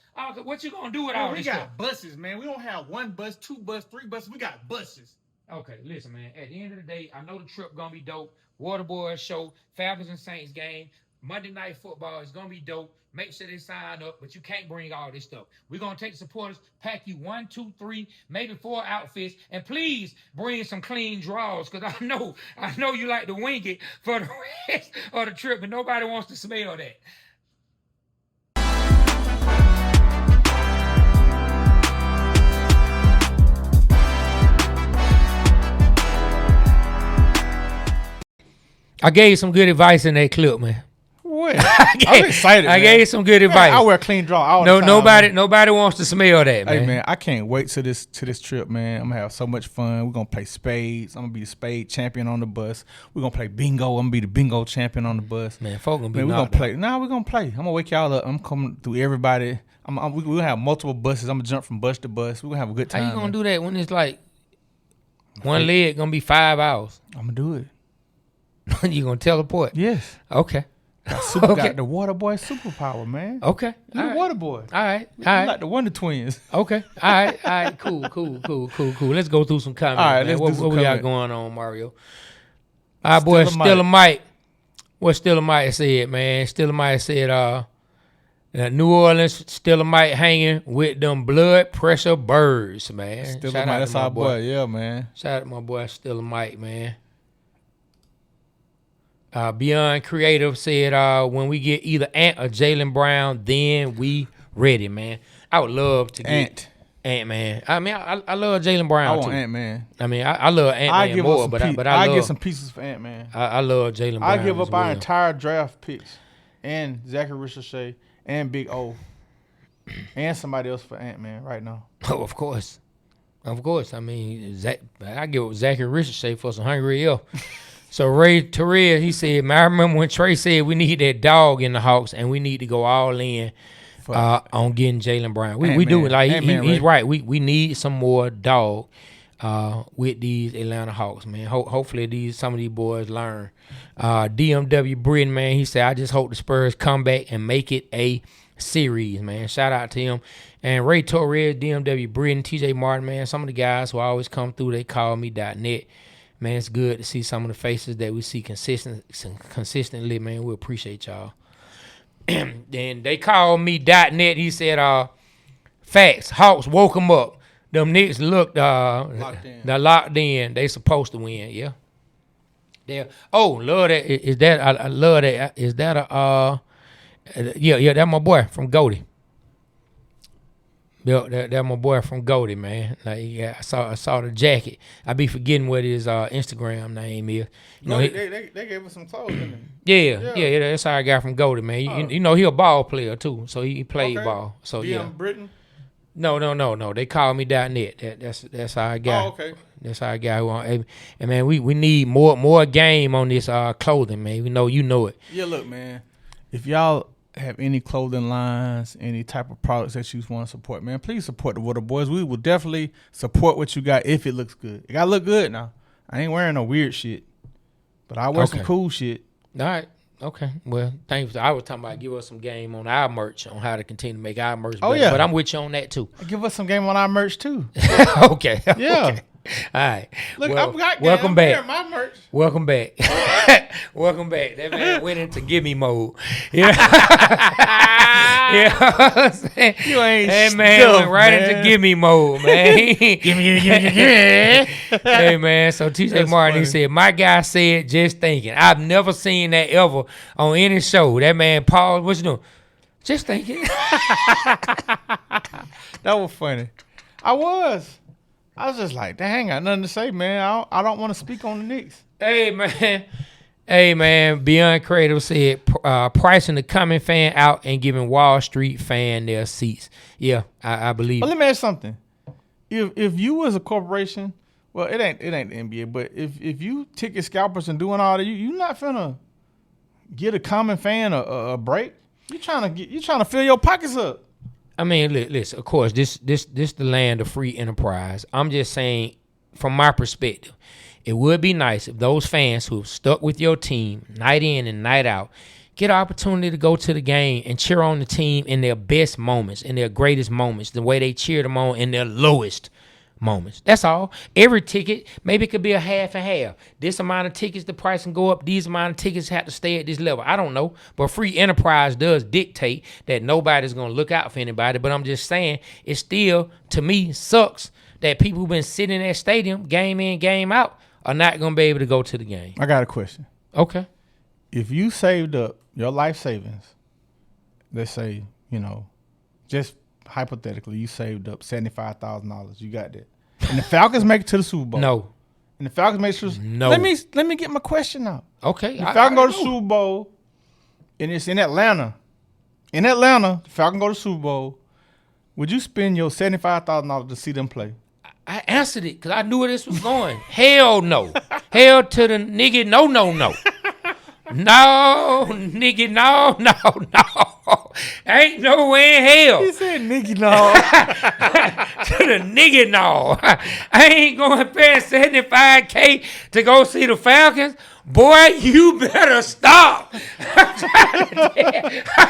Speaker 1: What you gonna do with all this stuff?
Speaker 3: We got buses, man. We don't have 1 bus, 2 bus, 3 buses. We got buses.
Speaker 1: Okay, listen, man. At the end of the day, I know the trip gonna be dope. Waterboyz Show, Falcons and Saints game, Monday Night Football is gonna be dope. Make sure they sign up, but you can't bring all this stuff. We're gonna take the supporters, pack you 1, 2, 3, maybe 4 outfits, and please bring some clean draws, because I know you like to wing it for the rest of the trip, and nobody wants to smell that. I gave some good advice in that clip, man.
Speaker 2: What? I'm excited.
Speaker 1: I gave some good advice.
Speaker 2: I wear clean draw all the time.
Speaker 1: Nobody wants to smell that, man.
Speaker 2: Hey man, I can't wait to this trip, man. I'm gonna have so much fun. We're gonna play spades. I'm gonna be the spade champion on the bus. We're gonna play bingo. I'm gonna be the bingo champion on the bus.
Speaker 1: Man, folk gonna be
Speaker 2: we're gonna play. Nah, we're gonna play. I'm gonna wake y'all up. I'm coming through everybody. We're gonna have multiple buses. I'm gonna jump from bus to bus. We're gonna have a good time.
Speaker 1: How you gonna do that when it's like one leg gonna be 5 hours?
Speaker 2: I'm gonna do it.
Speaker 1: You gonna teleport?
Speaker 2: Yes.
Speaker 1: Okay.
Speaker 2: Got the Waterboy superpower, man.
Speaker 1: Okay.
Speaker 2: You the water boy.
Speaker 1: All right.
Speaker 2: You like the Wonder Twins.
Speaker 1: Okay. All right. Cool. Let's go through some comments.
Speaker 2: All right,
Speaker 1: man.
Speaker 2: let's do some
Speaker 1: what we got
Speaker 2: comments.
Speaker 1: going on, Mario? Our boy Stiller Mike. What Stiller Mike said, man. Stiller Mike said, New Orleans Stiller Mike hanging with them blood pressure birds, man.
Speaker 2: Stiller Mike, that's our boy. Yeah, man.
Speaker 1: Shout out to my boy Stiller Mike, man. Beyond Creative said, when we get either Ant or Jaylen Brown, then we ready, man. I would love to get Ant, man. I mean, I love Jaylen Brown,
Speaker 2: I want
Speaker 1: too.
Speaker 2: Ant, man.
Speaker 1: I mean, I love Ant, man, more, but I
Speaker 2: give some pieces for Ant, man.
Speaker 1: I love Jaylen Brown.
Speaker 2: I give up our entire draft picks and Zachary Ricochet and Big O and somebody else for Ant, man, right now.
Speaker 1: Oh, of course. I mean, I give up Zachary Ricochet for some Hungry Elf. So Ray Torres, he said, man, I remember when Trey said we need that dog in the Hawks and we need to go all in on getting Jaylen Brown. We do. Like he's right. We need some more dog with these Atlanta Hawks, man. Hopefully some of these boys learn. DMW Britain, man, he said, I just hope the Spurs come back and make it a series, man. Shout out to him. And Ray Torres, DMW Britain, TJ Martin, man, some of the guys who always come through, they call me .net. Man, it's good to see some of the faces that we see consistently, man. We appreciate y'all. Then they called me .net. He said, facts, Hawks woke them up. Them Knicks looked they're locked in. They supposed to win, yeah. Love that. Is that I love that. Is that yeah, that's my boy from Goldie. Yeah, that my boy from Goldie, man. Like, yeah, I saw the jacket. I be forgetting what his Instagram name is. You know,
Speaker 2: they gave us some clothes, didn't they?
Speaker 1: Yeah, that's how I got from Goldie, man. You know, he a ball player too, so he played ball. So yeah.
Speaker 2: Britain?
Speaker 1: No. They call me .net. That's how I got.
Speaker 2: Oh, okay.
Speaker 1: That's how I got. And man, we need more game on this clothing, man. You know it.
Speaker 2: Yeah, look, man. If y'all have any clothing lines, any type of products that you want to support, man, please support the Waterboyz. We will definitely support what you got if it looks good. It gotta look good now. I ain't wearing no weird shit, but I wear some cool shit.
Speaker 1: All right. Okay. Well, thanks. I was talking about give us some game on our merch, on how to continue to make our merch better.
Speaker 2: Yeah.
Speaker 1: But I'm with you on that too.
Speaker 2: Give us some game on our merch too.
Speaker 1: Okay.
Speaker 2: Yeah.
Speaker 1: Okay. All right.
Speaker 2: Look,
Speaker 1: welcome back.
Speaker 2: Wearing my merch.
Speaker 1: Welcome back. Welcome back. That man went into gimme mode. Yeah. Yeah.
Speaker 2: You ain't
Speaker 1: that man went right into gimme mode, man. Gimme. Hey, man. So TJ Martin, he said, my guy said, just thinking. I've never seen that ever on any show. That man, Paul, what you doing? Just thinking.
Speaker 2: That was funny. I was just like, dang, I got nothing to say, man. I don't want to speak on the Knicks.
Speaker 1: Hey, man. Beyond Creative said, pricing the coming fan out and giving Wall Street fan their seats. Yeah, I believe.
Speaker 2: But let me ask you something. If you was a corporation, well, it ain't the NBA, but if you ticket scalpers and doing all that, you not finna get a common fan a break. You trying to fill your pockets up.
Speaker 1: I mean, listen. Of course, this the land of free enterprise. I'm just saying, from my perspective, it would be nice if those fans who've stuck with your team night in and night out get an opportunity to go to the game and cheer on the team in their best moments, in their greatest moments, the way they cheered them on in their lowest moments. That's all. Every ticket, maybe it could be a half and half. This amount of tickets, the price can go up. These amount of tickets have to stay at this level. I don't know. But free enterprise does dictate that nobody's going to look out for anybody. But I'm just saying, it still, to me, sucks that people who've been sitting in that stadium, game in, game out, are not going to be able to go to the game.
Speaker 2: I got a question.
Speaker 1: Okay.
Speaker 2: If you saved up your life savings, let's say, just hypothetically, you saved up $75,000. You got that. And the Falcons make it to the Super Bowl.
Speaker 1: No.
Speaker 2: And the Falcons make it to the Super Bowl.
Speaker 1: No.
Speaker 2: Let me get my question out.
Speaker 1: Okay.
Speaker 2: The Falcons go to the Super Bowl, and it's in Atlanta. In Atlanta, the Falcons go to the Super Bowl. Would you spend your $75,000 to see them play?
Speaker 1: I answered it because I knew where this was going. Hell no. Hell to the nigga, no. No, nigga, no. Ain't no way in hell.
Speaker 2: He said nigga, no.
Speaker 1: To the nigga, no. I ain't going to pay $75K to go see the Falcons. Boy, you better stop.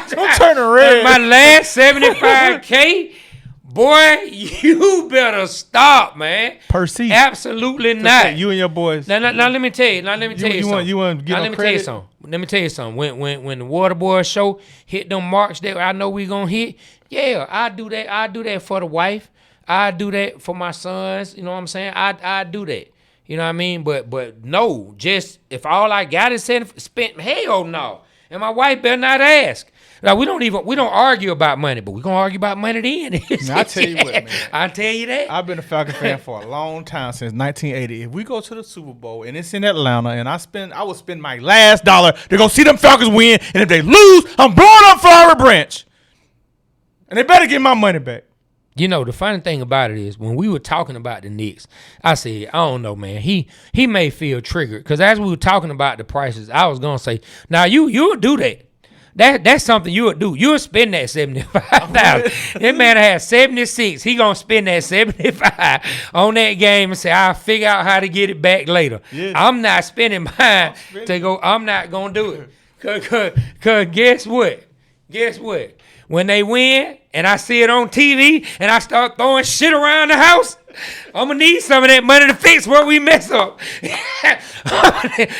Speaker 1: Don't
Speaker 2: turn red.
Speaker 1: My last $75K. Boy, you better stop, man.
Speaker 2: Per seat.
Speaker 1: Absolutely not.
Speaker 2: You and your boys.
Speaker 1: Now let me tell you. Something.
Speaker 2: You want to get
Speaker 1: let me tell you something. When the Waterboyz Show hit them marks that I know we gonna hit, yeah, I do that. I do that for the wife. I do that for my sons. You know what I'm saying? I do that. You know what I mean? But no, just if all I got is spent, hell no. And my wife better not ask. Like, we don't argue about money, but we're going to argue about money then.
Speaker 2: Now, I tell you what, man.
Speaker 1: I tell you that.
Speaker 2: I've been a Falcon fan for a long time, since 1980. If we go to the Super Bowl and it's in Atlanta and I would spend my last dollar to go see them Falcons win, and if they lose, I'm blowing up Flowery Branch. And they better get my money back.
Speaker 1: You know, the funny thing about it is, when we were talking about the Knicks, I said, I don't know, man. He may feel triggered, because as we were talking about the prices, I was going to say, now you'll do that. That's something you would do. You'll spend that $75,000. That man has 76. He gonna spend that 75 on that game and say, I'll figure out how to get it back later. Yeah. I'm not spending mine to go. I'm not gonna do it. Cause guess what? When they win and I see it on TV and I start throwing shit around the house, I'm gonna need some of that money to fix where we mess up.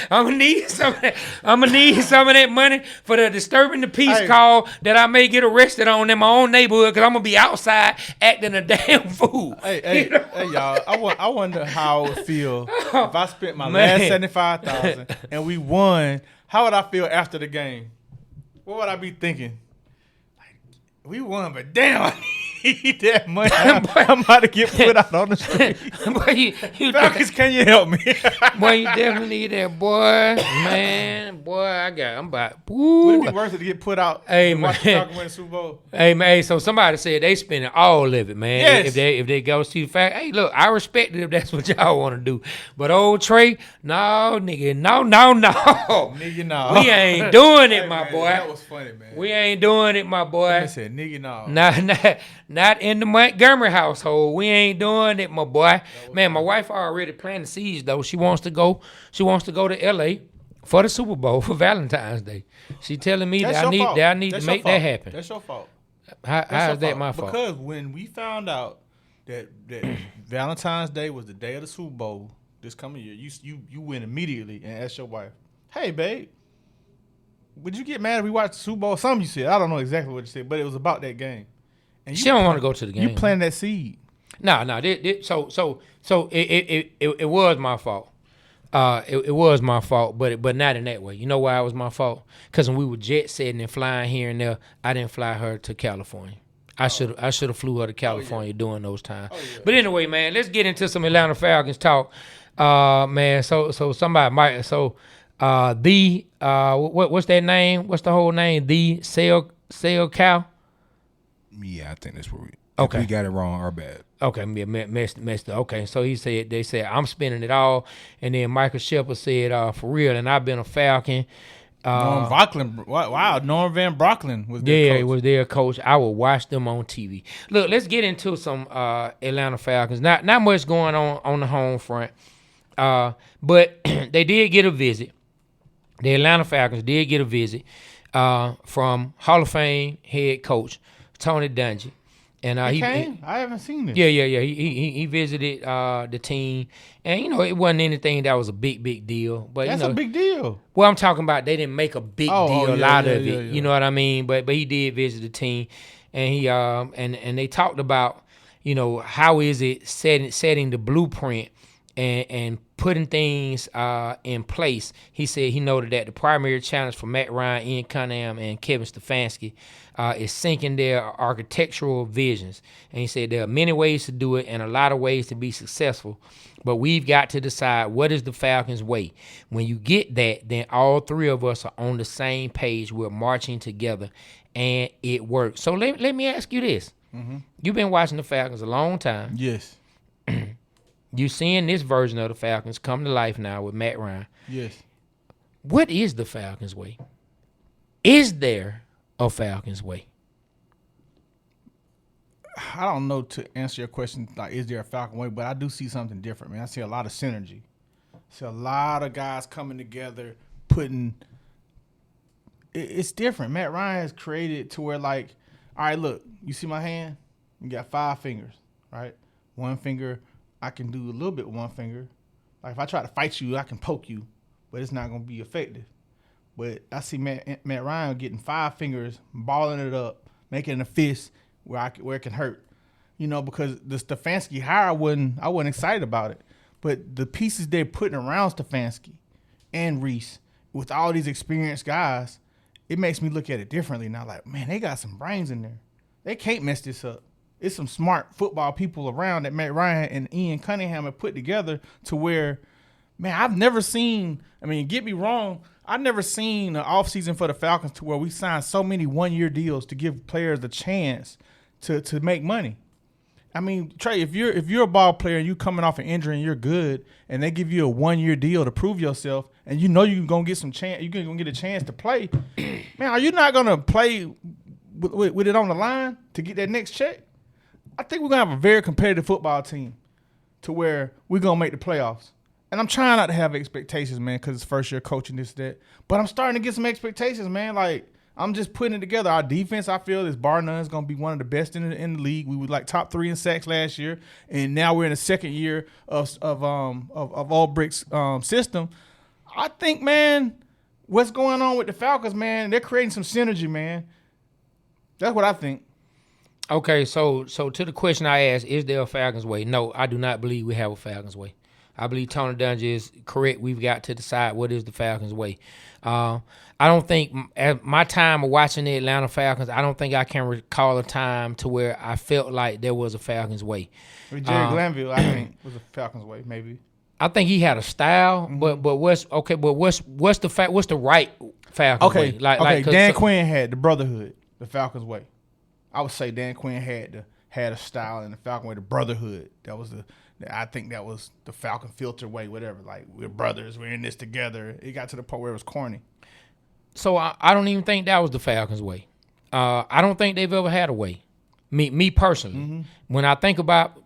Speaker 1: I'm gonna need some of that money for the disturbing the peace call that I may get arrested on in my own neighborhood, because I'm gonna be outside acting a damn fool.
Speaker 2: Hey, y'all! I wonder how it would feel if I spent my last $75,000 and we won. How would I feel after the game? What would I be thinking? We won, but damn, I need that money. I'm about to get put out on the street.
Speaker 1: Boy,
Speaker 2: Falcons, can you help me?
Speaker 1: Boy, you definitely need that, boy. Man, boy, I'm about. Woo.
Speaker 2: Would it be worth it to get put out?
Speaker 1: Hey,
Speaker 2: watch the Falcons win the Super Bowl.
Speaker 1: Hey, man. So somebody said they spending all of it, man.
Speaker 2: Yes.
Speaker 1: If they go see the fact. Hey, look, I respect it if that's what y'all want to do. But old Trey, no, nigga, no.
Speaker 2: Nigga, no.
Speaker 1: We ain't doing it, my
Speaker 2: man,
Speaker 1: boy.
Speaker 2: That was funny, man.
Speaker 1: We ain't doing it, my boy.
Speaker 2: I said, nigga, no.
Speaker 1: Not in the Montgomery household. We ain't doing it, my boy. Man, my wife already planted seeds though. She wants to go to LA for the Super Bowl for Valentine's Day. She telling me that I need to make that happen.
Speaker 2: That's your fault.
Speaker 1: How is that my fault?
Speaker 2: Because when we found out that Valentine's Day was the day of the Super Bowl this coming year, you went immediately and asked your wife, "Hey, babe, would you get mad if we watched the Super Bowl?" Something you said. I don't know exactly what you said, but it was about that game. And
Speaker 1: she don't want to go to the game.
Speaker 2: You planted that seed.
Speaker 1: No. So it was my fault. It was my fault, but not in that way. You know why it was my fault? Because when we were jet setting and flying here and there, I didn't fly her to California. I should have flew her to California during those times. But anyway, man, let's get into some Atlanta Falcons talk. Man, so somebody might what's that name? What's the whole name? The Sale Cow?
Speaker 4: Yeah, I think that's what
Speaker 1: okay.
Speaker 4: If we got it wrong, our bad.
Speaker 1: Okay, messed up. Okay, so they said I'm spending it all, and then Michael Shepard said, for real, and I've been a Falcon
Speaker 2: Norm Brocklin. Wow, Norm Van Brocklin was their coach.
Speaker 1: It was their coach. I would watch them on TV. Look, let's get into some Atlanta Falcons. Not much going on the home front, but they did get a visit. The Atlanta Falcons did get a visit from Hall of Fame head coach Tony Dungy. And
Speaker 2: he came? I haven't seen it.
Speaker 1: Yeah. He visited the team, and it wasn't anything that was a big deal. But
Speaker 2: that's a big deal.
Speaker 1: Well, I'm talking about they didn't make a big deal out of it.
Speaker 2: Yeah.
Speaker 1: You know what I mean? But he did visit the team, and he and they talked about how is it setting the blueprint and putting things in place. He said he noted that the primary challenge for Matt Ryan, Ian Cunningham, and Kevin Stefanski is syncing their architectural visions. And he said there are many ways to do it and a lot of ways to be successful, but we've got to decide what is the Falcons' way. When you get that, then all three of us are on the same page. We're marching together, and it works. So let me ask you this. Mm-hmm. You've been watching the Falcons a long time.
Speaker 2: Yes.
Speaker 1: You seeing this version of the Falcons come to life now with Matt Ryan.
Speaker 2: Yes.
Speaker 1: What is the Falcons' way? Is there a Falcons' way?
Speaker 2: I don't know to answer your question, like, is there a Falcon way? But I do see something different, man. I see a lot of synergy. I see a lot of guys coming together, it's different. Matt Ryan has created to where, like, all right, look, you see my hand? You got 5 fingers, right? One finger, I can do a little bit with one finger. Like, if I try to fight you, I can poke you, but it's not going to be effective. But I see Matt Ryan getting 5 fingers, balling it up, making a fist where it can hurt. Because the Stefanski hire, I wasn't excited about it. But the pieces they're putting around Stefanski and Reese with all these experienced guys, it makes me look at it differently now. Like, man, they got some brains in there. They can't mess this up. It's some smart football people around that Matt Ryan and Ian Cunningham have put together to where, man, I've never seen, get me wrong, I've never seen an offseason for the Falcons to where we signed so many one-year deals to give players the chance to make money. Trey, if you're a ball player and you coming off an injury and you're good, and they give you a 1-year deal to prove yourself, and you're gonna get some chance, you're gonna get a chance to play, man, are you not gonna play with it on the line to get that next check? I think we're gonna have a very competitive football team to where we're gonna make the playoffs. And I'm trying not to have expectations, man, because it's first year coaching, this, that. But I'm starting to get some expectations, man. Like, I'm just putting it together. Our defense, I feel, is bar none, is going to be one of the best in the league. We were like top 3 in sacks last year, and now we're in the second year of Ulbricht's system. I think, man, what's going on with the Falcons, man? They're creating some synergy, man. That's what I think.
Speaker 1: Okay, so to the question I asked, is there a Falcons way? No, I do not believe we have a Falcons way. I believe Tony Dungy is correct. We've got to decide what is the Falcons' way. I don't think at my time of watching the Atlanta Falcons, I don't think I can recall a time to where I felt like there was a Falcons way.
Speaker 2: Jerry Glanville, I think, was a Falcons way, maybe.
Speaker 1: I think he had a style, but what's the right Falcons way?
Speaker 2: Okay, Dan Quinn had the brotherhood, the Falcons way. I would say Dan Quinn had a style in the Falcon way, the brotherhood. I think that was the Falcon filter way, whatever. Like, we're brothers, we're in this together. It got to the point where it was corny.
Speaker 1: So I don't even think that was the Falcons way. I don't think they've ever had a way. Me personally. Mm-hmm. When I think about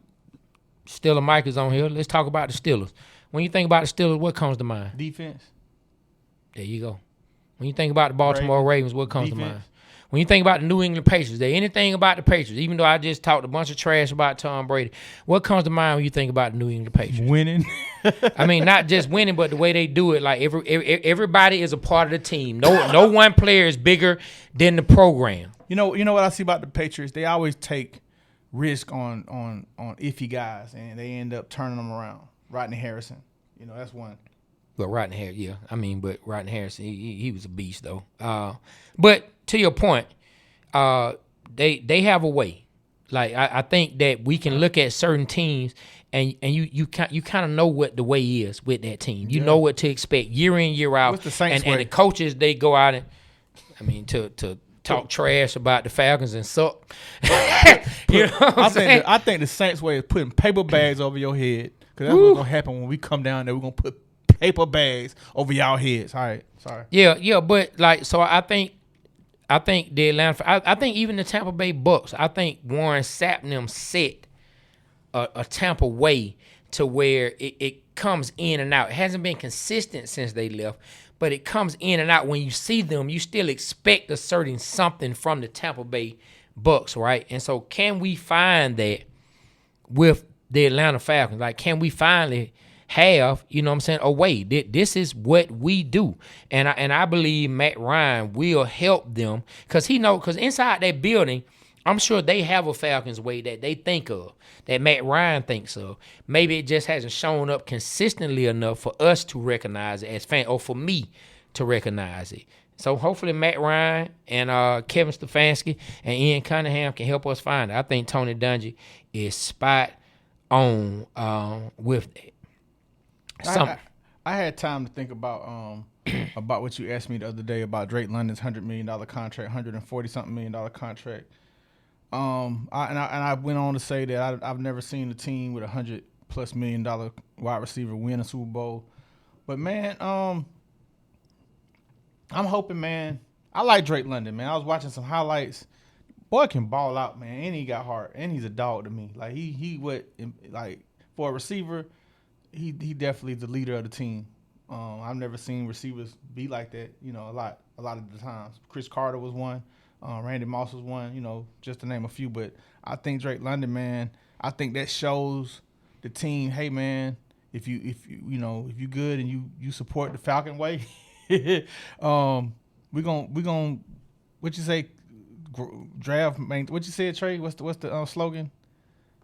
Speaker 1: Steeler Mike is on here, let's talk about the Steelers. When you think about the Steelers, what comes to mind?
Speaker 2: Defense.
Speaker 1: There you go. When you think about the Baltimore Ravens, what comes to mind? When you think about the New England Patriots, there anything about the Patriots, even though I just talked a bunch of trash about Tom Brady, what comes to mind when you think about the New England Patriots?
Speaker 2: Winning.
Speaker 1: Not just winning, but the way they do it. Like everybody is a part of the team. No one player is bigger than the program.
Speaker 2: You know what I see about the Patriots? They always take risk on iffy guys, and they end up turning them around. Rodney Harrison, that's one.
Speaker 1: But Rodney Harrison, yeah. But Rodney Harrison, he was a beast, though. But to your point, they have a way. Like, I think that we can look at certain teams, and you kind of know what the way is with that team. You know what to expect year in, year out.
Speaker 2: What's the Saints way?
Speaker 1: And the coaches, they go out and, to talk trash about the Falcons and suck. You know what I'm saying?
Speaker 2: I think the Saints way is putting paper bags over your head, because that's what's going to happen when we come down there. We're going to put paper bags over y'all heads. All right, sorry.
Speaker 1: Yeah, but like, so I think the I think even the Tampa Bay Bucks, I think Warren Sapp and them set a Tampa way to where it comes in and out. It hasn't been consistent since they left, but it comes in and out. When you see them, you still expect a certain something from the Tampa Bay Bucks, right? And so can we find that with the Atlanta Falcons? Like, can we finally have, you know what I'm saying, a way that this is what we do? And I believe Matt Ryan will help them because inside that building, I'm sure they have a Falcons way that they think of, that Matt Ryan thinks of. Maybe it just hasn't shown up consistently enough for us to recognize it as fans, or for me to recognize it. So hopefully Matt Ryan and Kevin Stefanski and Ian Cunningham can help us find it. I think Tony Dungy is spot on with that.
Speaker 2: I had time to think about what you asked me the other day about Drake London's $100 million contract, $140-something million contract. I went on to say that I've never seen a team with $100+ million wide receiver win a Super Bowl. But man, I'm hoping, man. I like Drake London, man. I was watching some highlights. Boy can ball out, man, and he got heart, and he's a dog to me. Like for a receiver, he definitely is the leader of the team. I've never seen receivers be like that, you know, a lot of the times. Chris Carter was one. Randy Moss was one, you know, just to name a few. But I think Drake London, man, I think that shows the team, hey, man, if you good and you support the Falcon way, we gonna what you say, draft, man, what you said, Trey? What's the slogan?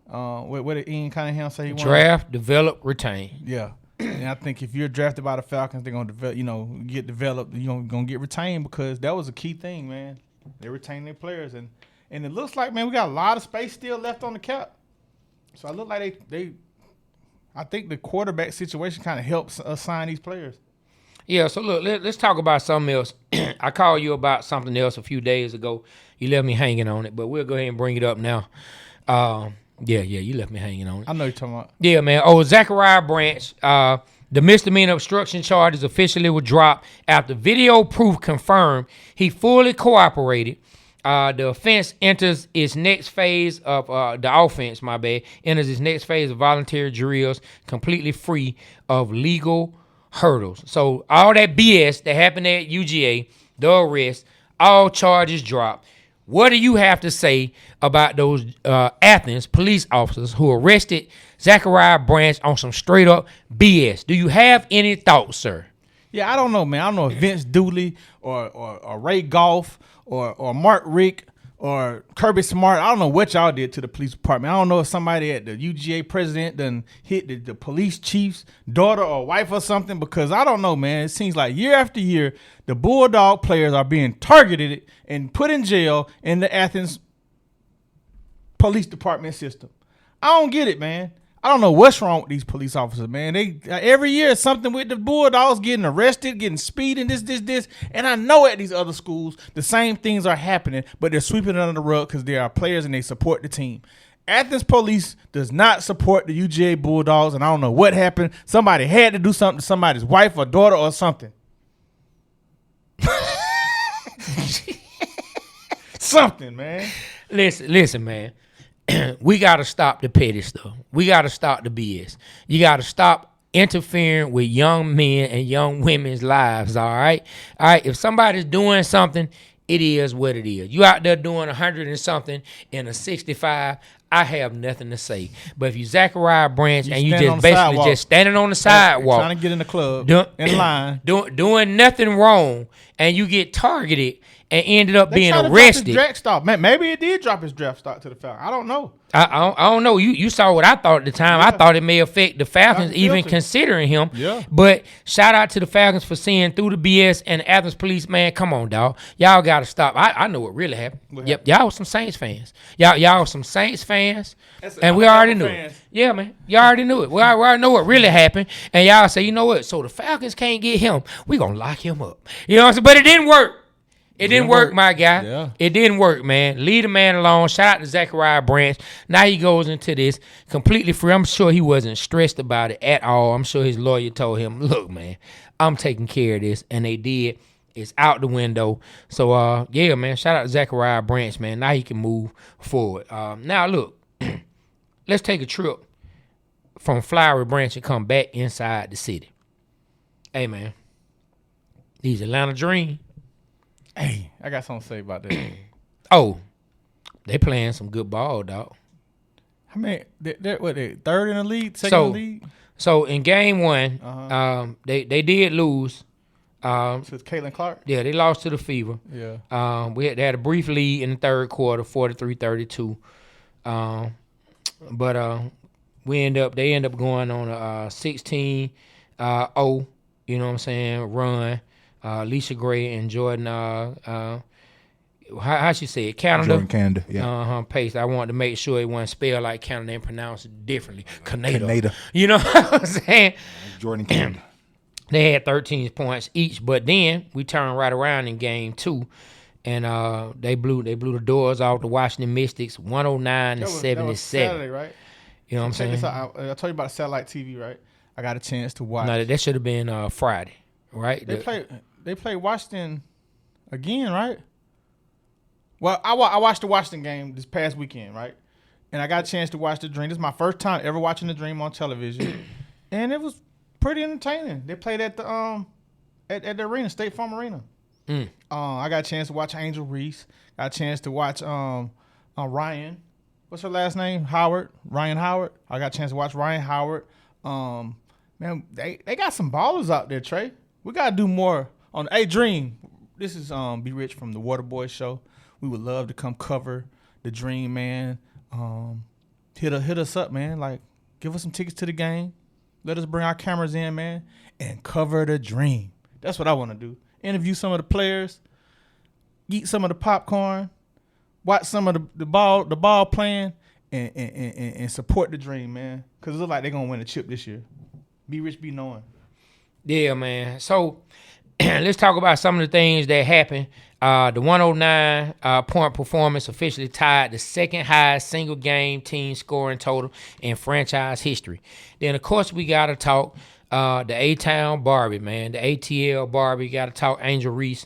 Speaker 2: What did Ian Cunningham say he wanted?
Speaker 1: Draft, develop, retain.
Speaker 2: Yeah. And I think if you're drafted by the Falcons, they're gonna develop, get developed. You're gonna get retained, because that was a key thing, man. They retain their players, and it looks like, man, we got a lot of space still left on the cap. So I look like I think the quarterback situation kind of helps us sign these players.
Speaker 1: Yeah, so look, let's talk about something else. I called you about something else a few days ago. You left me hanging on it, but we'll go ahead and bring it up now. Yeah, you left me hanging on it.
Speaker 2: I know you're talking about.
Speaker 1: Yeah, man. Zachariah Branch, the misdemeanor obstruction charges officially were dropped after video proof confirmed he fully cooperated. The offense enters its next phase of enters its next phase of voluntary drills, completely free of legal hurdles. So all that BS that happened at UGA, the arrest, all charges dropped. What do you have to say about those Athens police officers who arrested Zachariah Branch on some straight up BS? Do you have any thoughts, sir?
Speaker 2: Yeah, I don't know, man. I don't know if Vince Dooley or Ray Goff or Mark Rick or Kirby Smart, I don't know what y'all did to the police department. I don't know if somebody at the UGA president done hit the police chief's daughter or wife or something, because I don't know, man. It seems like year after year, the Bulldog players are being targeted and put in jail in the Athens police department system. I don't get it, man. I don't know what's wrong with these police officers, man. They every year something with the Bulldogs getting arrested, getting speeding, this. And I know at these other schools the same things are happening, but they're sweeping it under the rug because they are players and they support the team. Athens police does not support the UGA Bulldogs, and I don't know what happened. Somebody had to do something to somebody's wife or daughter or something. Something, man.
Speaker 1: Listen, man. We got to stop the petty stuff. We got to stop the BS. You got to stop interfering with young men and young women's lives, all right? All right, if somebody's doing something, it is what it is. You out there doing 100 and something in a 65, I have nothing to say. But if you Zachariah Branch and you just basically just standing on the sidewalk,
Speaker 2: trying to get in the club, in line,
Speaker 1: doing nothing wrong, and you get targeted and ended up being arrested.
Speaker 2: Draft stock. Maybe it did drop his draft stock to the Falcons. I don't know.
Speaker 1: I don't know. You saw what I thought at the time. Yeah. I thought it may affect the Falcons even considering him.
Speaker 2: Yeah.
Speaker 1: But shout out to the Falcons for seeing through the BS and the Athens police, man. Come on, dog. Y'all got to stop. I know what really happened. Yep. Y'all was some Saints fans. Y'all was some Saints fans. And we already knew it. Yeah, man. Y'all already knew it. We already know what really happened. And y'all say, you know what? So the Falcons can't get him. We going to lock him up. You know what I'm saying? But it didn't work. It didn't work, my guy.
Speaker 2: Yeah.
Speaker 1: It didn't work, man. Leave the man alone. Shout out to Zachariah Branch. Now he goes into this completely free. I'm sure he wasn't stressed about it at all. I'm sure his lawyer told him, look, man, I'm taking care of this. And they did. It's out the window. So, yeah, man, shout out to Zachariah Branch, man. Now he can move forward. Now, look, let's take a trip from Flowery Branch and come back inside the city. Hey, man, these Atlanta Dream.
Speaker 2: Hey, I got something to say about that.
Speaker 1: Oh, they playing some good ball, dog.
Speaker 2: I mean, they're third in the league, second in the league?
Speaker 1: So in game one, they did lose.
Speaker 2: So it's Caitlin Clark?
Speaker 1: Yeah, they lost to the Fever.
Speaker 2: Yeah.
Speaker 1: They had a brief lead in the third quarter, 43-32. But they end up going on a 16-0, you know what I'm saying, run. Lisa Gray and Jordan, how she say it? Canada?
Speaker 4: Jordan Canada, yeah.
Speaker 1: Pace. I wanted to make sure it wasn't spelled like Canada and pronounced it differently. Canada.
Speaker 4: Canada.
Speaker 1: You know what I'm saying?
Speaker 4: Jordan Canada.
Speaker 1: They had 13 points each, but then we turned right around in game two, and they blew the doors off the Washington Mystics, 109-77.
Speaker 2: That was Saturday, right?
Speaker 1: You know what I'm saying?
Speaker 2: Check this out. I told you about satellite TV, right? I got a chance to watch.
Speaker 1: No, that should have been Friday, right?
Speaker 2: They played Washington again, right? Well, I watched the Washington game this past weekend, right? And I got a chance to watch the Dream. This is my first time ever watching the Dream on television, and it was pretty entertaining. They played at the at the arena, State Farm Arena. I got a chance to watch Angel Reese. Got a chance to watch Ryan. What's her last name? Ryan Howard. I got a chance to watch Ryan Howard. Man, they got some ballers out there, Trey. We gotta do more on. Hey, Dream. This is B-Rich from the Waterboyz Show. We would love to come cover the Dream, man. Hit us up, man. Like, give us some tickets to the game. Let us bring our cameras in, man, and cover the Dream. That's what I want to do. Interview some of the players, eat some of the popcorn, watch some of the ball playing, and support the Dream, man. Because it looks like they're going to win a chip this year. Be rich, be knowing.
Speaker 1: Yeah, man. So let's talk about some of the things that happened. The 109-point performance officially tied the second highest single game team scoring total in franchise history. Then, of course, we got to talk the A-Town Barbie, man. The ATL Barbie. Got to talk Angel Reese.